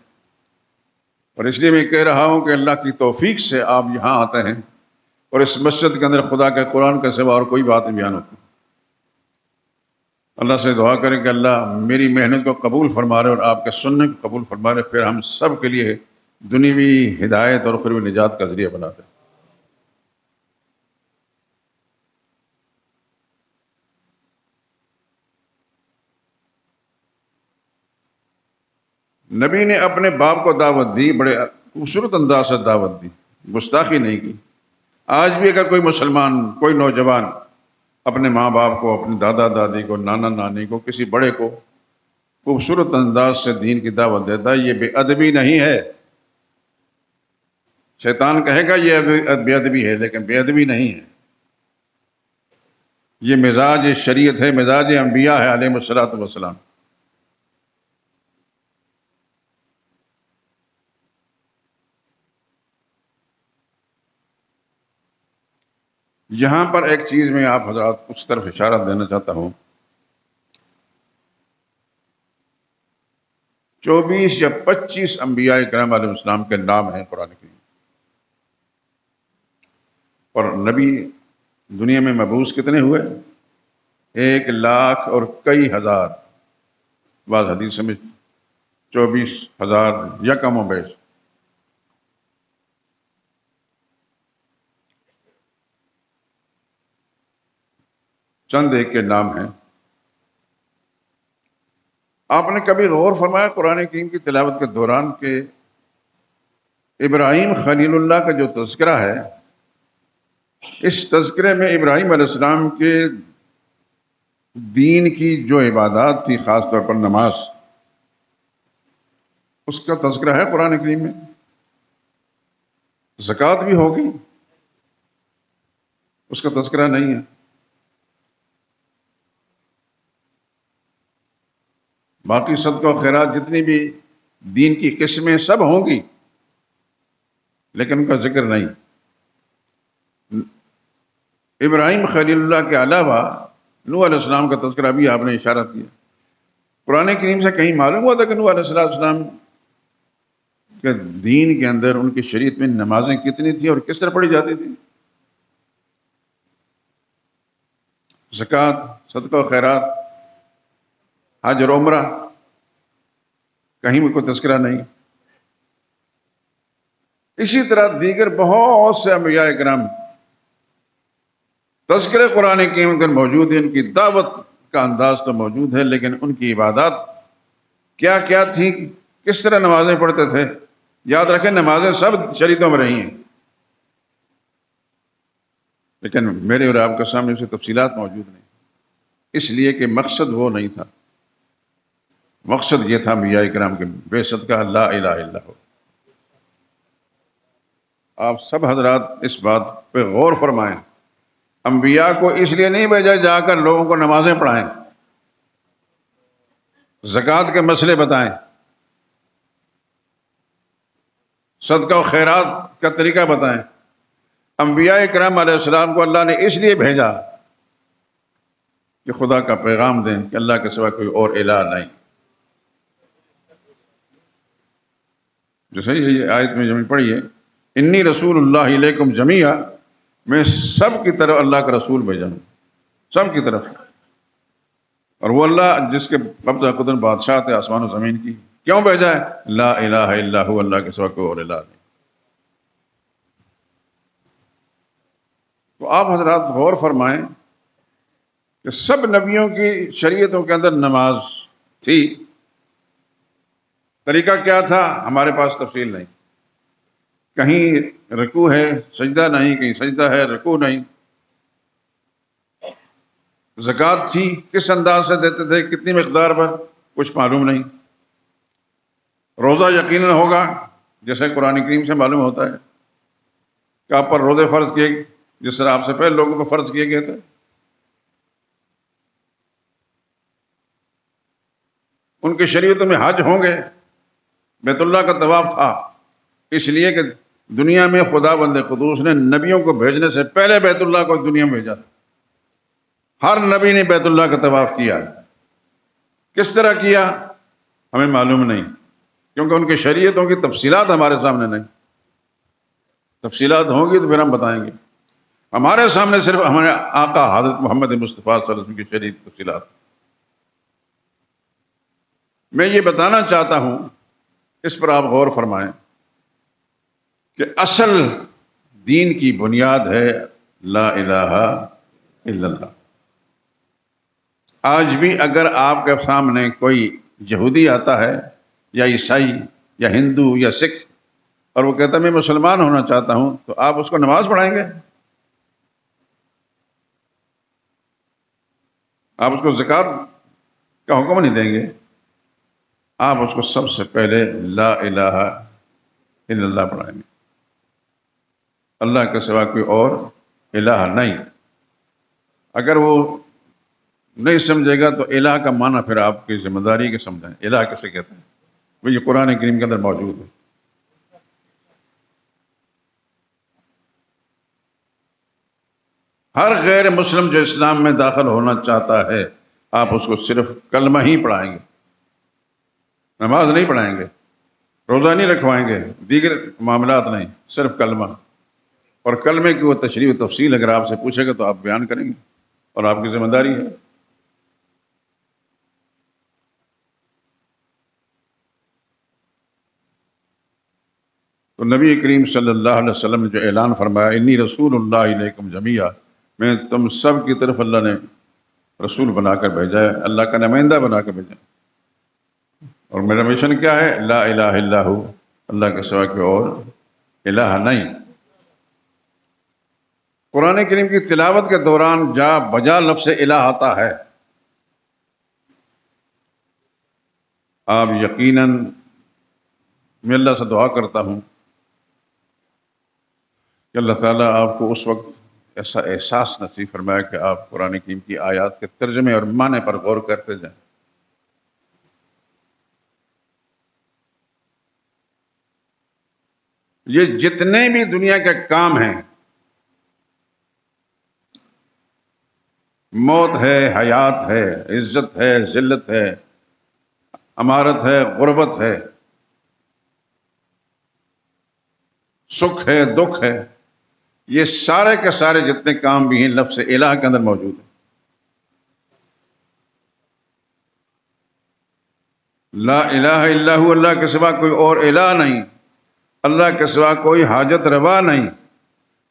اور اس لیے میں کہہ رہا ہوں کہ اللہ کی توفیق سے آپ یہاں آتے ہیں، اور اس مسجد کے اندر خدا کے قرآن کے سوا اور کوئی بات نہیں بیان ہوتی۔ اللہ سے دعا کریں کہ اللہ میری محنت کو قبول فرما رہے اور آپ کے سننے کو قبول فرما رہے، پھر ہم سب کے لیے دنیوی ہدایت اور اخروی نجات کا ذریعہ بنا دیں۔ نبی نے اپنے باپ کو دعوت دی، بڑے خوبصورت انداز سے دعوت دی، گستاخی نہیں کی۔ آج بھی اگر کوئی مسلمان، کوئی نوجوان اپنے ماں باپ کو، اپنے دادا دادی کو، نانا نانی کو، کسی بڑے کو خوبصورت انداز سے دین کی دعوت دیتا ہے، یہ بے ادبی نہیں ہے۔ شیطان کہے گا یہ بے ادبی ہے، لیکن بے ادبی نہیں ہے، یہ مزاج شریعت ہے، مزاج انبیاء ہے علیہ الصلوۃ والسلام۔ یہاں پر ایک چیز میں آپ حضرات اس طرف اشارہ دینا چاہتا ہوں، 24 یا 25 انبیاء کرام علیہ السلام کے نام ہیں قرآن کریم، اور نبی دنیا میں مبعوث کتنے ہوئے؟ 1,00,000 اور کئی ہزار، بعض حدیث میں 24,000 یا کم و بیش۔ چند ایک کے نام ہیں۔ آپ نے کبھی غور فرمایا قرآن کریم کی تلاوت کے دوران کہ ابراہیم خلیل اللہ کا جو تذکرہ ہے، اس تذکرے میں ابراہیم علیہ السلام کے دین کی جو عبادات تھی، خاص طور پر نماز، اس کا تذکرہ ہے قرآن کریم میں؟ زکوٰۃ بھی ہوگی، اس کا تذکرہ نہیں ہے۔ باقی صدقہ و خیرات جتنی بھی دین کی قسمیں سب ہوں گی، لیکن ان کا ذکر نہیں۔ ابراہیم خلیل اللہ کے علاوہ نوح علیہ السلام کا تذکرہ بھی آپ نے اشارہ کیا۔ قرآن کریم سے کہیں معلوم ہوا تھا کہ نوح علیہ السلام کے دین کے اندر، ان کی شریعت میں نمازیں کتنی تھیں اور کس طرح پڑھی جاتی تھی؟ زکوٰۃ، صدقہ و خیرات، حج اور عمرہ، کہیں بھی کوئی تذکرہ نہیں۔ اسی طرح دیگر بہت سے انبیاء کرام تذکرے قرآن کریم کے موجود ہیں، ان کی دعوت کا انداز تو موجود ہے، لیکن ان کی عبادات کیا کیا تھی، کس طرح نمازیں پڑھتے تھے؟ یاد رکھیں نمازیں سب شریعتوں میں رہی ہیں، لیکن میرے اور آپ کے سامنے اسے تفصیلات موجود نہیں، اس لیے کہ مقصد وہ نہیں تھا۔ مقصد یہ تھا انبیاء کرام کے بے صدقہ لا الہ الا اللہ۔ آپ سب حضرات اس بات پہ غور فرمائیں، انبیاء کو اس لیے نہیں بھیجا جا کر لوگوں کو نمازیں پڑھائیں، زکوٰۃ کے مسئلے بتائیں، صدقہ و خیرات کا طریقہ بتائیں۔ انبیاء کرام علیہ السلام کو اللہ نے اس لیے بھیجا کہ خدا کا پیغام دیں کہ اللہ کے سوا کوئی اور الہ نہیں۔ جیسے یہ آیت میں جمع پڑھی ہے، انی رسول اللہ علیکم جمیعا، میں سب کی طرف اللہ کا رسول بھیجا ہوں، سب کی طرف۔ اور وہ اللہ جس کے قبضہ قدرت بادشاہت ہے آسمان و زمین کی، کیوں بھیجا ہے؟ لا الہ الا ہو، اللہ کے سوا کوئی اور الہ نہیں۔ تو آپ حضرات غور فرمائیں کہ سب نبیوں کی شریعتوں کے اندر نماز تھی، طریقہ کیا تھا ہمارے پاس تفصیل نہیں، کہیں رکوع ہے سجدہ نہیں، کہیں سجدہ ہے رکوع نہیں۔ زکوٰۃ تھی، کس انداز سے دیتے تھے، کتنی مقدار پر، کچھ معلوم نہیں۔ روزہ یقیناً ہوگا، جیسے قرآن کریم سے معلوم ہوتا ہے کہ آپ پر روزے فرض کیے، جس طرح آپ سے پہلے لوگوں کو فرض کیے گئے تھے۔ ان کی شریعتوں میں حج ہوں گے، بیت اللہ کا طواف تھا، اس لیے کہ دنیا میں خدا بند قدوس نے نبیوں کو بھیجنے سے پہلے بیت اللہ کو دنیا میں بھیجا تھا۔ ہر نبی نے بیت اللہ کا طواف کیا، کس طرح کیا ہمیں معلوم نہیں، کیونکہ ان کی شریعتوں کی تفصیلات ہمارے سامنے نہیں۔ تفصیلات ہوں گی تو پھر ہم بتائیں گے۔ ہمارے سامنے صرف ہمارے آقا حضرت محمد مصطفیٰ صلی اللہ علیہ وسلم کی شریعت تفصیلات۔ میں یہ بتانا چاہتا ہوں، اس پر آپ غور فرمائیں کہ اصل دین کی بنیاد ہے لا الہ الا اللہ۔ آج بھی اگر آپ کے سامنے کوئی یہودی آتا ہے یا عیسائی یا ہندو یا سکھ اور وہ کہتا ہے میں مسلمان ہونا چاہتا ہوں، تو آپ اس کو نماز پڑھائیں گے؟ آپ اس کو زکوٰۃ کا حکم نہیں دیں گے؟ آپ اس کو سب سے پہلے لا الہ الا اللہ پڑھائیں گے، اللہ کے سوا کوئی اور الہ نہیں۔ اگر وہ نہیں سمجھے گا تو الہ کا معنی پھر آپ کی ذمہ داری کے سمجھیں، الہ کیسے کہتے ہیں، وہ یہ قرآن کریم کے اندر موجود ہے۔ ہر غیر مسلم جو اسلام میں داخل ہونا چاہتا ہے، آپ اس کو صرف کلمہ ہی پڑھائیں گے، نماز نہیں پڑھائیں گے، روزہ نہیں رکھوائیں گے، دیگر معاملات نہیں، صرف کلمہ۔ اور کلمے کی وہ تشریح و تفصیل اگر آپ سے پوچھے گا تو آپ بیان کریں گے، اور آپ کی ذمہ داری ہے۔ تو نبی کریم صلی اللہ علیہ وسلم نے جو اعلان فرمایا، انی رسول اللہ علیکم جمیعا، میں تم سب کی طرف اللہ نے رسول بنا کر بھیجا ہے، اللہ کا نمائندہ بنا کر بھیجا ہے۔ اور میرا مشن کیا ہے؟ لا الہ الا ہو، اللہ کے سوا کوئی اور الہ نہیں۔ قرآن کریم کی تلاوت کے دوران جا بجا لفظ الہ آتا ہے، آپ یقیناً، میں اللہ سے دعا کرتا ہوں کہ اللہ تعالیٰ آپ کو اس وقت ایسا احساس نصیب فرمائے کہ آپ قرآن کریم کی آیات کے ترجمے اور معنی پر غور کرتے جائیں۔ یہ جتنے بھی دنیا کے کام ہیں، موت ہے، حیات ہے، عزت ہے، ذلت ہے، امارت ہے، غربت ہے، سکھ ہے، دکھ ہے، یہ سارے کے سارے جتنے کام بھی ہیں لفظ الہ کے اندر موجود ہیں۔ لا الہ الا ہو، اللہ کے سوا کوئی اور الہ نہیں، اللہ کے سوا کوئی حاجت روا نہیں،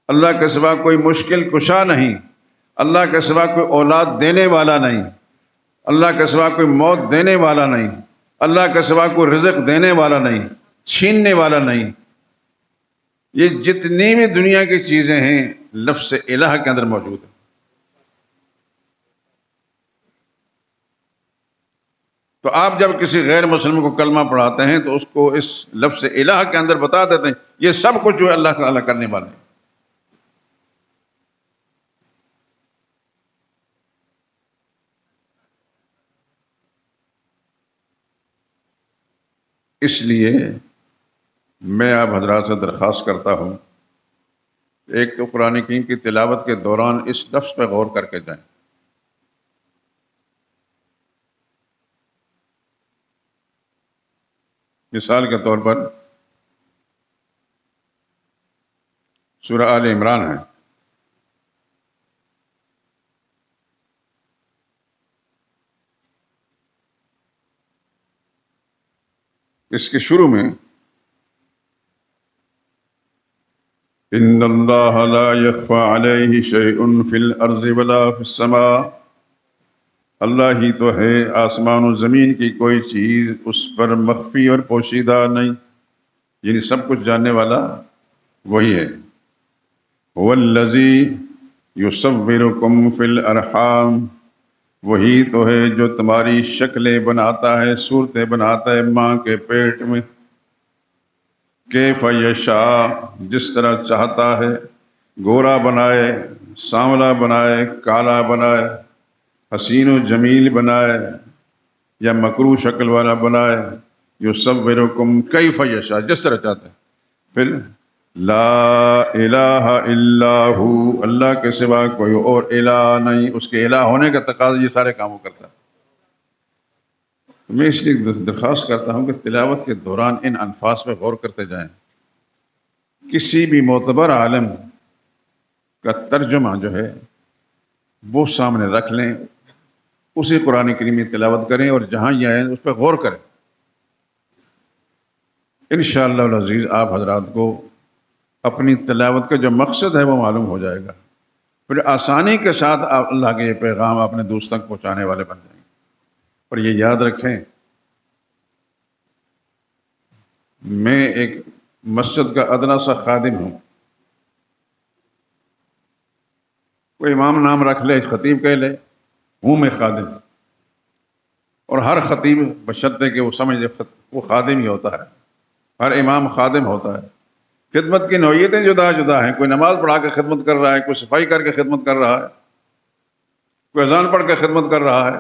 اللہ کے سوا کوئی مشکل کشا نہیں، اللہ کے سوا کوئی اولاد دینے والا نہیں، اللہ کے سوا کوئی موت دینے والا نہیں، اللہ کے سوا کوئی رزق دینے والا نہیں، چھیننے والا نہیں۔ یہ جتنی بھی دنیا کی چیزیں ہیں لفظ الہ کے اندر موجود ہیں۔ تو آپ جب کسی غیر مسلم کو کلمہ پڑھاتے ہیں تو اس کو اس لفظ الہ کے اندر بتا دیتے ہیں یہ سب کچھ جو ہے اللہ تعالیٰ کرنے والے ہیں۔ اس لیے میں آپ حضرات سے درخواست کرتا ہوں، ایک تو قرآن کریم کی تلاوت کے دوران اس لفظ پہ غور کر کے جائیں۔ مثال کے طور پر سورہ آل عمران ہے، اس کے شروع میں ان اللہ لا یخفی علیہ شیء فی الارض ولا فی السماء، اللہ ہی تو ہے، آسمان و زمین کی کوئی چیز اس پر مخفی اور پوشیدہ نہیں، یعنی سب کچھ جاننے والا وہی ہے۔ هو الذی یصورکم فی الارحام، وہی تو ہے جو تمہاری شکلیں بناتا ہے، صورتیں بناتا ہے ماں کے پیٹ میں، کیف یشاء، جس طرح چاہتا ہے، گورا بنائے، سانولا بنائے، کالا بنائے، حسین و جمیل بنائے، یا مکروہ شکل والا بنائے، یصورکم کیف یشاء، جس طرح چاہتا ہے۔ پھر لا الہ الا ہو، اللہ کے سوا کوئی اور الہ نہیں، اس کے الہ ہونے کا تقاضا یہ سارے کاموں کرتا ہے۔ میں اس لیے درخواست کرتا ہوں کہ تلاوت کے دوران ان الفاظ پہ غور کرتے جائیں، کسی بھی معتبر عالم کا ترجمہ جو ہے وہ سامنے رکھ لیں، اسی قرآن کریم میں تلاوت کریں اور جہاں یہ آئے اس پہ غور کریں۔ انشاءاللہ العزیز آپ حضرات کو اپنی تلاوت کا جو مقصد ہے وہ معلوم ہو جائے گا، پھر آسانی کے ساتھ آپ اللہ کے یہ پیغام اپنے دوست تک پہنچانے والے بن جائیں گے۔ اور یہ یاد رکھیں، میں ایک مسجد کا ادنا سا خادم ہوں، کوئی امام نام رکھ لے، خطیب کہہ لے، ہوں میں خادم، اور ہر خطیب بشرطے کہ وہ سمجھے وہ خادم ہی ہوتا ہے، ہر امام خادم ہوتا ہے۔ خدمت کی نوعیتیں جدا جدا ہیں، کوئی نماز پڑھا کے خدمت کر رہا ہے، کوئی صفائی کر کے خدمت کر رہا ہے، کوئی اذان پڑھ کے خدمت کر رہا ہے،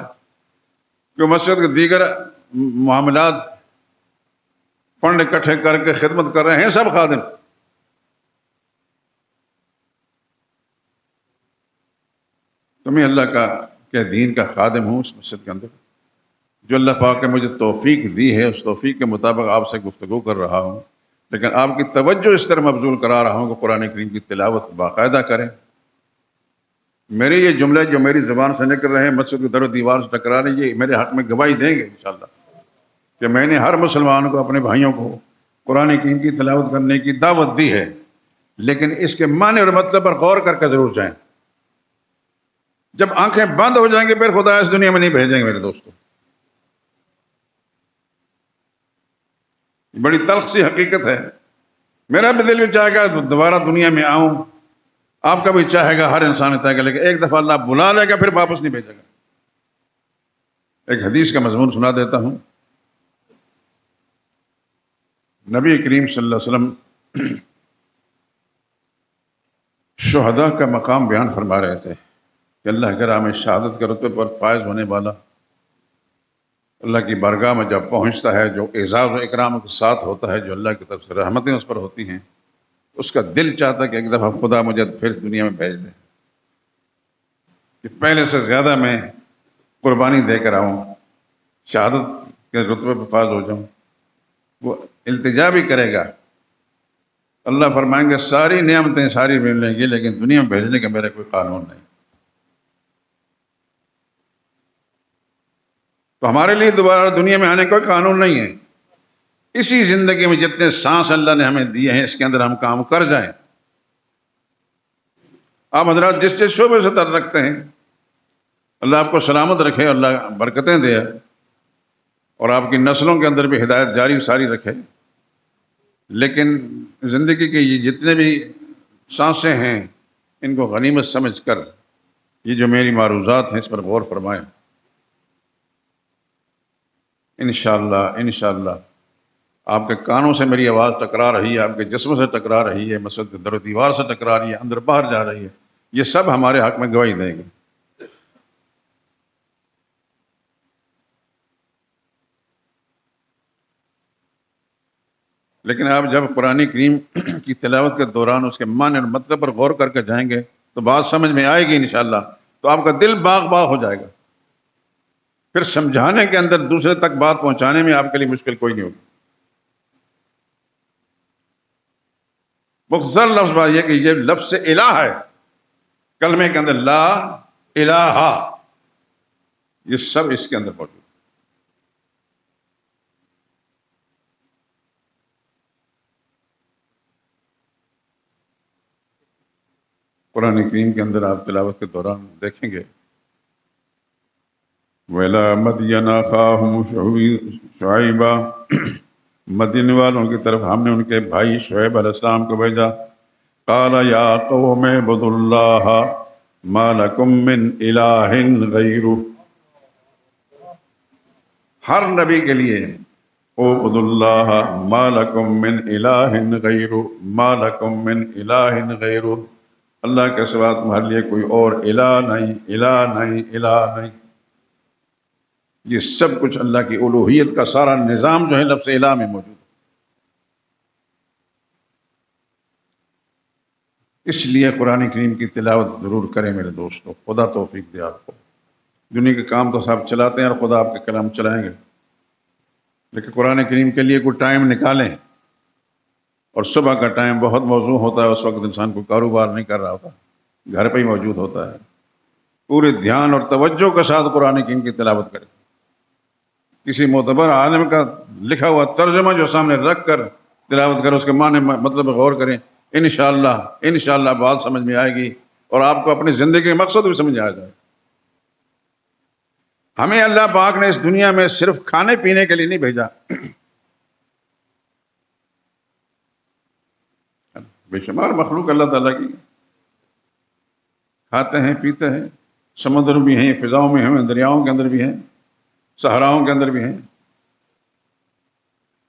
کوئی مسجد کے دیگر معاملات فنڈ اکٹھے کر کے خدمت کر رہے ہیں، سب خادم۔ تو میں اللہ کے دین کا خادم ہوں اس مسجد کے اندر، جو اللہ پاک نے مجھے توفیق دی ہے اس توفیق کے مطابق آپ سے گفتگو کر رہا ہوں، لیکن آپ کی توجہ اس طرح مبذول کرا رہا ہوں کہ قرآن کریم کی تلاوت باقاعدہ کریں۔ میرے یہ جملے جو میری زبان سے نکل رہے ہیں مسجد کی در و دیوار سے ٹکرا رہے ہیں، یہ میرے حق میں گواہی دیں گے انشاءاللہ کہ میں نے ہر مسلمان کو، اپنے بھائیوں کو قرآن کریم کی تلاوت کرنے کی دعوت دی ہے، لیکن اس کے معنی اور مطلب پر غور کر کے ضرور جائیں۔ جب آنکھیں بند ہو جائیں گے پھر خدا اس دنیا میں نہیں بھیجیں گے میرے دوستوں۔ بڑی تلخ سی حقیقت ہے۔ میرا بھی دل بھی چاہے گا دوبارہ دنیا میں آؤں، آپ کا بھی چاہے گا، ہر انسان چاہے گا، لیکن ایک دفعہ اللہ بلا لے گا پھر واپس نہیں بھیجے گا۔ ایک حدیث کا مضمون سنا دیتا ہوں۔ نبی کریم صلی اللہ علیہ وسلم شہداء کا مقام بیان فرما رہے تھے کہ اللہ کے راہ میں شہادت کے رتبے پر فائز ہونے والا اللہ کی بارگاہ میں جب پہنچتا ہے، جو اعزاز و اکرام کے ساتھ ہوتا ہے، جو اللہ کی طرف سے رحمتیں اس پر ہوتی ہیں، اس کا دل چاہتا ہے کہ ایک دفعہ خدا مجھے پھر دنیا میں بھیج دے کہ پہلے سے زیادہ میں قربانی دے کر آؤں، شہادت کے رتبے پر فائز ہو جاؤں۔ وہ التجا بھی کرے گا، اللہ فرمائیں گے ساری نعمتیں ساری مل لیں گی، لیکن دنیا میں بھیجنے کا میرا کوئی قانون نہیں۔ تو ہمارے لیے دوبارہ دنیا میں آنے کا کوئی قانون نہیں ہے۔ اسی زندگی میں جتنے سانس اللہ نے ہمیں دیے ہیں اس کے اندر ہم کام کر جائیں۔ آپ حضرات جس جس شعبے سے تعلق رکھتے ہیں، اللہ آپ کو سلامت رکھے، اللہ برکتیں دے اور آپ کی نسلوں کے اندر بھی ہدایت جاری ساری رکھے، لیکن زندگی کے یہ جتنے بھی سانسیں ہیں ان کو غنیمت سمجھ کر یہ جو میری معروضات ہیں اس پر غور فرمائیں۔ انشاءاللہ آپ کے کانوں سے میری آواز ٹکرا رہی ہے، آپ کے جسم سے ٹکرا رہی ہے، مسجد در و دیوار سے ٹکرا رہی ہے، اندر باہر جا رہی ہے، یہ سب ہمارے حق میں گواہی دیں گے۔ لیکن آپ جب قرآن کریم کی تلاوت کے دوران اس کے معنی اور مطلب پر غور کر کے جائیں گے تو بات سمجھ میں آئے گی انشاءاللہ، تو آپ کا دل باغ باغ ہو جائے گا۔ پھر سمجھانے کے اندر دوسرے تک بات پہنچانے میں آپ کے لیے مشکل کوئی نہیں ہوگی۔ مختصر لفظ بات یہ کہ یہ لفظ الہ ہے، کلمے کے اندر لا الہ، یہ سب اس کے اندر موجود ہے۔ قرآن کریم کے اندر آپ تلاوت کے دوران دیکھیں گے وَإِلَىٰ مَدْيَنَ أَخَاهُمْ شُعَيْبًا، مدین والوں کی طرف ہم نے ان کے بھائی شعیب علیہ السلام کو بھیجا۔ قَالَ يَا قَوْمِ اعْبُدُوا اللَّهَ مَا لَكُم مِّنْ إِلَٰهٍ غَيْرُهُ، ہر نبی کے لیے اعْبُدُوا اللَّهَ مَا لَكُم مِّنْ إِلَٰهٍ غَيْرُهُ، مَا لَكُم مِّنْ إِلَٰهٍ غَيْرُهُ، اللہ کے سوا تمہارے لیے کوئی اور الہ نہیں، الہ نہیں، الہ نہیں۔ یہ سب کچھ اللہ کی الوہیت کا سارا نظام جو ہے لفظ الہ میں موجود ہے۔ اس لیے قرآن کریم کی تلاوت ضرور کریں میرے دوستو، خدا توفیق دے آپ کو۔ دنیا کے کام تو صاحب چلاتے ہیں اور خدا آپ کے کلام چلائیں گے، لیکن قرآن کریم کے لیے کوئی ٹائم نکالیں۔ اور صبح کا ٹائم بہت موزوں ہوتا ہے، اس وقت انسان کو کاروبار نہیں کر رہا ہوتا، گھر پہ ہی موجود ہوتا ہے۔ پورے دھیان اور توجہ کے ساتھ قرآن کریم کی تلاوت کریں۔ کسی معتبر عالم کا لکھا ہوا ترجمہ جو سامنے رکھ کر تلاوت کریں، اس کے معنی مطلب غور کریں، انشاءاللہ بات سمجھ میں آئے گی اور آپ کو اپنی زندگی کا مقصد بھی سمجھ آ جائے۔ ہمیں اللہ پاک نے اس دنیا میں صرف کھانے پینے کے لیے نہیں بھیجا، بے شمار مخلوق اللہ تعالیٰ کی کھاتے ہیں پیتے ہیں، سمندر بھی ہیں، فضاؤں میں ہیں، دریاؤں کے اندر بھی ہیں، صحراؤں کے اندر بھی ہیں۔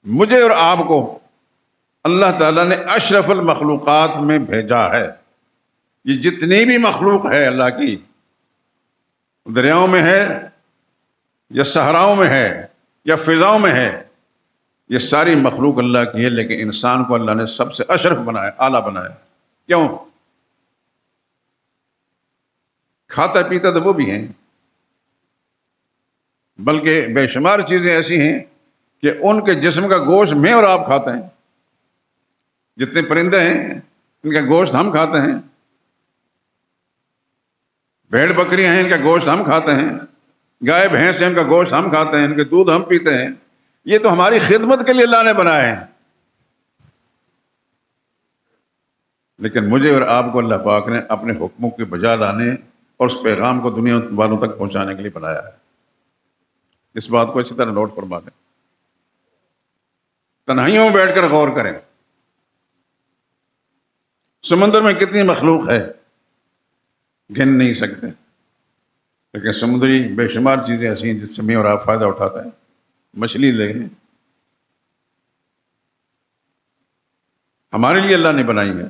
مجھے اور آپ کو اللہ تعالیٰ نے اشرف المخلوقات میں بھیجا ہے۔ یہ جتنی بھی مخلوق ہے اللہ کی، دریاؤں میں ہے یا صحراؤں میں ہے یا فضاؤں میں ہے، یہ ساری مخلوق اللہ کی ہے، لیکن انسان کو اللہ نے سب سے اشرف بنایا، اعلیٰ بنایا۔ کیوں؟ کھاتا پیتا تو وہ بھی ہیں، بلکہ بے شمار چیزیں ایسی ہیں کہ ان کے جسم کا گوشت میں اور آپ کھاتے ہیں۔ جتنے پرندے ہیں ان کا گوشت ہم کھاتے ہیں، بھیڑ بکریاں ہیں ان کا گوشت ہم کھاتے ہیں، گائے بھینس ہیں ان کا گوشت ہم کھاتے ہیں، ان کے دودھ ہم پیتے ہیں۔ یہ تو ہماری خدمت کے لیے اللہ نے بنائے ہیں، لیکن مجھے اور آپ کو اللہ پاک نے اپنے حکموں کے بجا لانے اور اس پیغام کو دنیا والوں تک پہنچانے کے لیے بنایا ہے۔ اس بات کو اچھی طرح نوٹ فرما لیں، تنہائیوں میں بیٹھ کر غور کریں۔ سمندر میں کتنی مخلوق ہے گن نہیں سکتے، لیکن سمندری بے شمار چیزیں ایسی ہیں جس سے میں اور آپ فائدہ اٹھاتا ہے۔ مچھلی لے لیں، ہمارے لیے اللہ نے بنائی ہے۔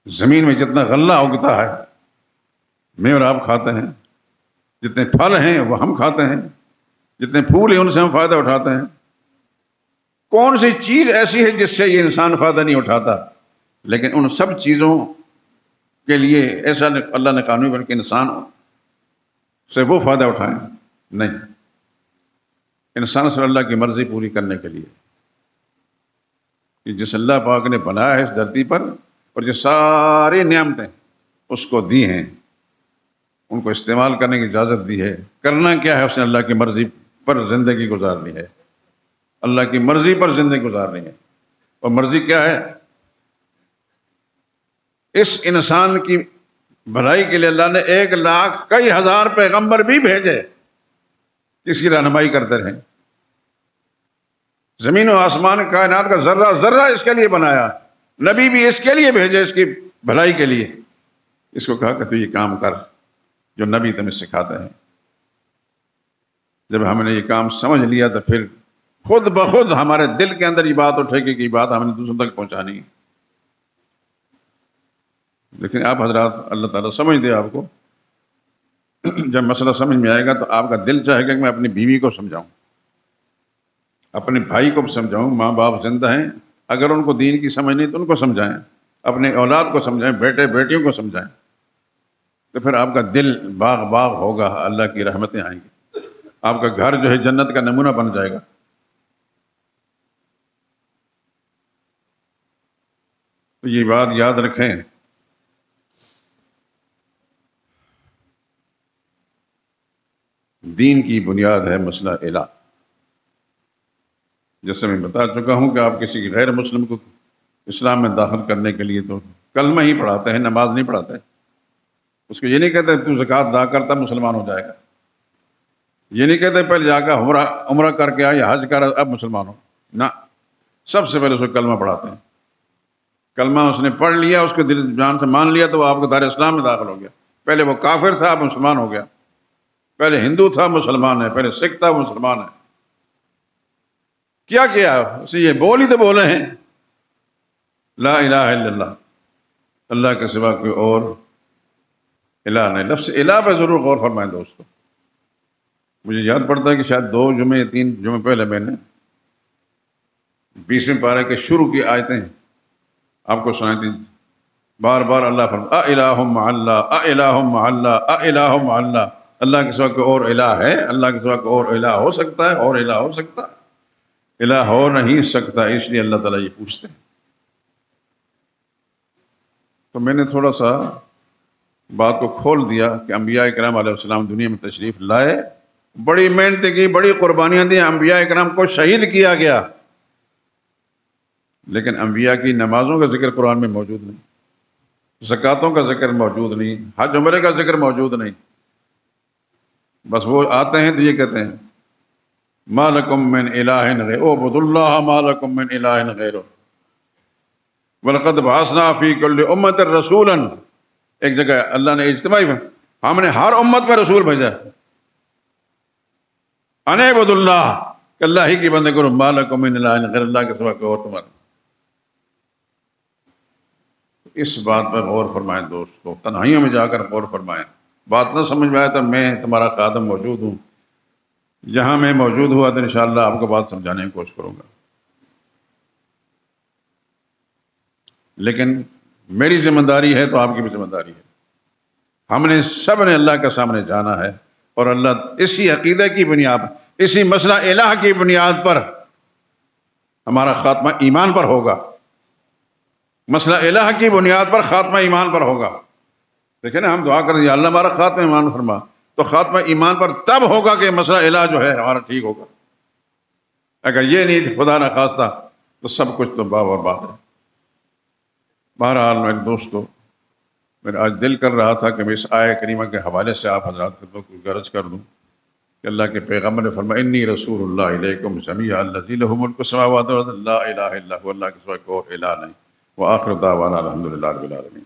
زمین میں جتنا غلہ اگتا ہے میں اور آپ کھاتے ہیں، جتنے پھل ہیں وہ ہم کھاتے ہیں، جتنے پھول ہیں ان سے ہم فائدہ اٹھاتے ہیں۔ کون سی چیز ایسی ہے جس سے یہ انسان فائدہ نہیں اٹھاتا؟ لیکن ان سب چیزوں کے لیے ایسا اللہ نے قانون بنا کہ انسان سے وہ فائدہ اٹھائیں نہیں، انسان صلی اللہ کی مرضی پوری کرنے کے لیے کہ جس اللہ پاک نے بنایا ہے اس دھرتی پر اور جو ساری نعمتیں اس کو دی ہیں ان کو استعمال کرنے کی اجازت دی ہے۔ کرنا کیا ہے؟ اس نے اللہ کی مرضی پر زندگی گزارنی ہے، اللہ کی مرضی پر زندگی گزارنی ہے۔ اور مرضی کیا ہے؟ اس انسان کی بھلائی کے لیے اللہ نے 1,00,000 کئی ہزار پیغمبر بھی بھیجے، اس کی رہنمائی کرتے رہیں۔ زمین و آسمان کائنات کا ذرہ ذرہ اس کے لیے بنایا، نبی بھی اس کے لیے بھیجے، اس کی بھلائی کے لیے۔ اس کو کہا کہ تو یہ کام کر جو نبی تمہیں سکھاتے ہیں۔ جب ہم نے یہ کام سمجھ لیا تو پھر خود بخود ہمارے دل کے اندر یہ بات اٹھے گی کہ یہ بات ہم نے دوسروں تک پہنچانی ہے۔ لیکن آپ حضرات اللہ تعالیٰ سمجھ دے آپ کو، جب مسئلہ سمجھ میں آئے گا تو آپ کا دل چاہے گا کہ میں اپنی بیوی کو سمجھاؤں، اپنے بھائی کو سمجھاؤں۔ ماں باپ زندہ ہیں، اگر ان کو دین کی سمجھ نہیں تو ان کو سمجھائیں، اپنے اولاد کو سمجھائیں، بیٹے بیٹیوں کو سمجھائیں، تو پھر آپ کا دل باغ باغ ہوگا، اللہ کی رحمتیں آئیں گی، آپ کا گھر جو ہے جنت کا نمونہ بن جائے گا۔ تو یہ بات یاد رکھیں، دین کی بنیاد ہے مسئلہ الہ۔ جیسے میں بتا چکا ہوں کہ آپ کسی غیر مسلم کو اسلام میں داخل کرنے کے لیے تو کلمہ ہی پڑھاتے ہیں، نماز نہیں پڑھاتے۔ اس کو یہ نہیں کہتے تو زکوٰۃ ادا کر تب مسلمان ہو جائے گا، یہ نہیں کہتے پہلے جا کر عمرہ کر کے آ یا حج کر اب مسلمان ہو، نہ، سب سے پہلے اس کو کلمہ پڑھاتے ہیں۔ کلمہ اس نے پڑھ لیا، اس کو دل جان سے مان لیا تو وہ آپ کو دار اسلام میں داخل ہو گیا۔ پہلے وہ کافر تھا اب مسلمان ہو گیا، پہلے ہندو تھا مسلمان ہے، پہلے سکھ تھا مسلمان ہے۔ کیا اسے یہ بول ہی تو بولے ہیں لا الہ الا اللہ، اللہ کے سوا کوئی اور الہ نہیں۔ لفظ الہ پہ ضرور غور فرمائیں دوستو۔ مجھے یاد پڑتا ہے کہ شاید 2 جمعے 3 جمعے پہلے میں نے 20ویں پارے کے شروع کی آیتیں آپ کو سنائی تھیں۔ بار بار اللہ فرماتا اَإِلَٰهٌ مَّعَ اللَّهِ اَإِلَٰهٌ مَّعَ اللَّهِ اَإِلَٰهٌ مَّعَ اللَّهِ، اللہ کے سوا کوئی اور الہ ہے؟ اللہ کے سوا کوئی اور الہ ہو سکتا ہے؟ اور الہ ہو سکتا ہے؟ الہ ہو نہیں سکتا، اس لیے اللہ تعالیٰ یہ پوچھتے ہیں۔ تو میں نے تھوڑا سا بات کو کھول دیا کہ انبیاء کرام علیہ السلام دنیا میں تشریف لائے، بڑی محنتیں کی، بڑی قربانیاں دی، انبیاء کرام کو شہید کیا گیا، لیکن انبیاء کی نمازوں کا ذکر قرآن میں موجود نہیں، زکوٰۃوں کا ذکر موجود نہیں، حج عمرے کا ذکر موجود نہیں۔ بس وہ آتے ہیں تو یہ کہتے ہیں ما لکم من الہ غیر اعبدوا اللہ ما لکم من الہ غیرہ وَلَقَدْ بَعَثْنَا فِي كُلِّ أُمَّةٍ رَسُولًا، ایک جگہ اللہ نے اجتماعی میں ہم نے ہر امت میں رسول بھیجا ان اعبدوا اللہ، کہ اللہ ہی کی بندگی کرو، ما لکم من الہ غیر اللہ کے سوا کوئی اور تمہارا۔ اس بات پر غور فرمائیں دوستو، تنہائیوں میں جا کر غور فرمائیں۔ بات نہ سمجھ میں آئے تو میں تمہارا خادم موجود ہوں، جہاں میں موجود ہوا تو انشاءاللہ آپ کو بات سمجھانے کی کوشش کروں گا۔ لیکن میری ذمہ داری ہے تو آپ کی بھی ذمہ داری ہے. ہم نے سب نے اللہ کے سامنے جانا ہے، اور اللہ اسی عقیدے کی بنیاد، اسی مسئلہ الہ کی بنیاد پر ہمارا خاتمہ ایمان پر ہوگا. مسئلہ الہ کی بنیاد پر خاتمہ ایمان پر ہوگا. دیکھیں نا، ہم دعا کریں یا اللہ ہمارا خاتمہ ایمان فرما، تو خاتمہ ایمان پر تب ہوگا کہ مسئلہ الہ جو ہے ہمارا ٹھیک ہوگا. اگر یہ نہیں خدا نہ خواستہ تو سب کچھ تو باہ اور بات ہے. بہرحال میرے دوستو، میرا آج دل کر رہا تھا کہ میں اس آیہ کریمہ کے حوالے سے آپ حضرات کو کچھ عرض کر دوں کہ اللہ کے پیغمبر نے فرمایا انی رسول اللہ علیکم جمیعا الذی لہ ملک السماوات والارض لا الہ الا هو. اللہ کے سوا کوئی اور الہ نہیں. وآخر دعوانا الحمدللہ رب العالمین.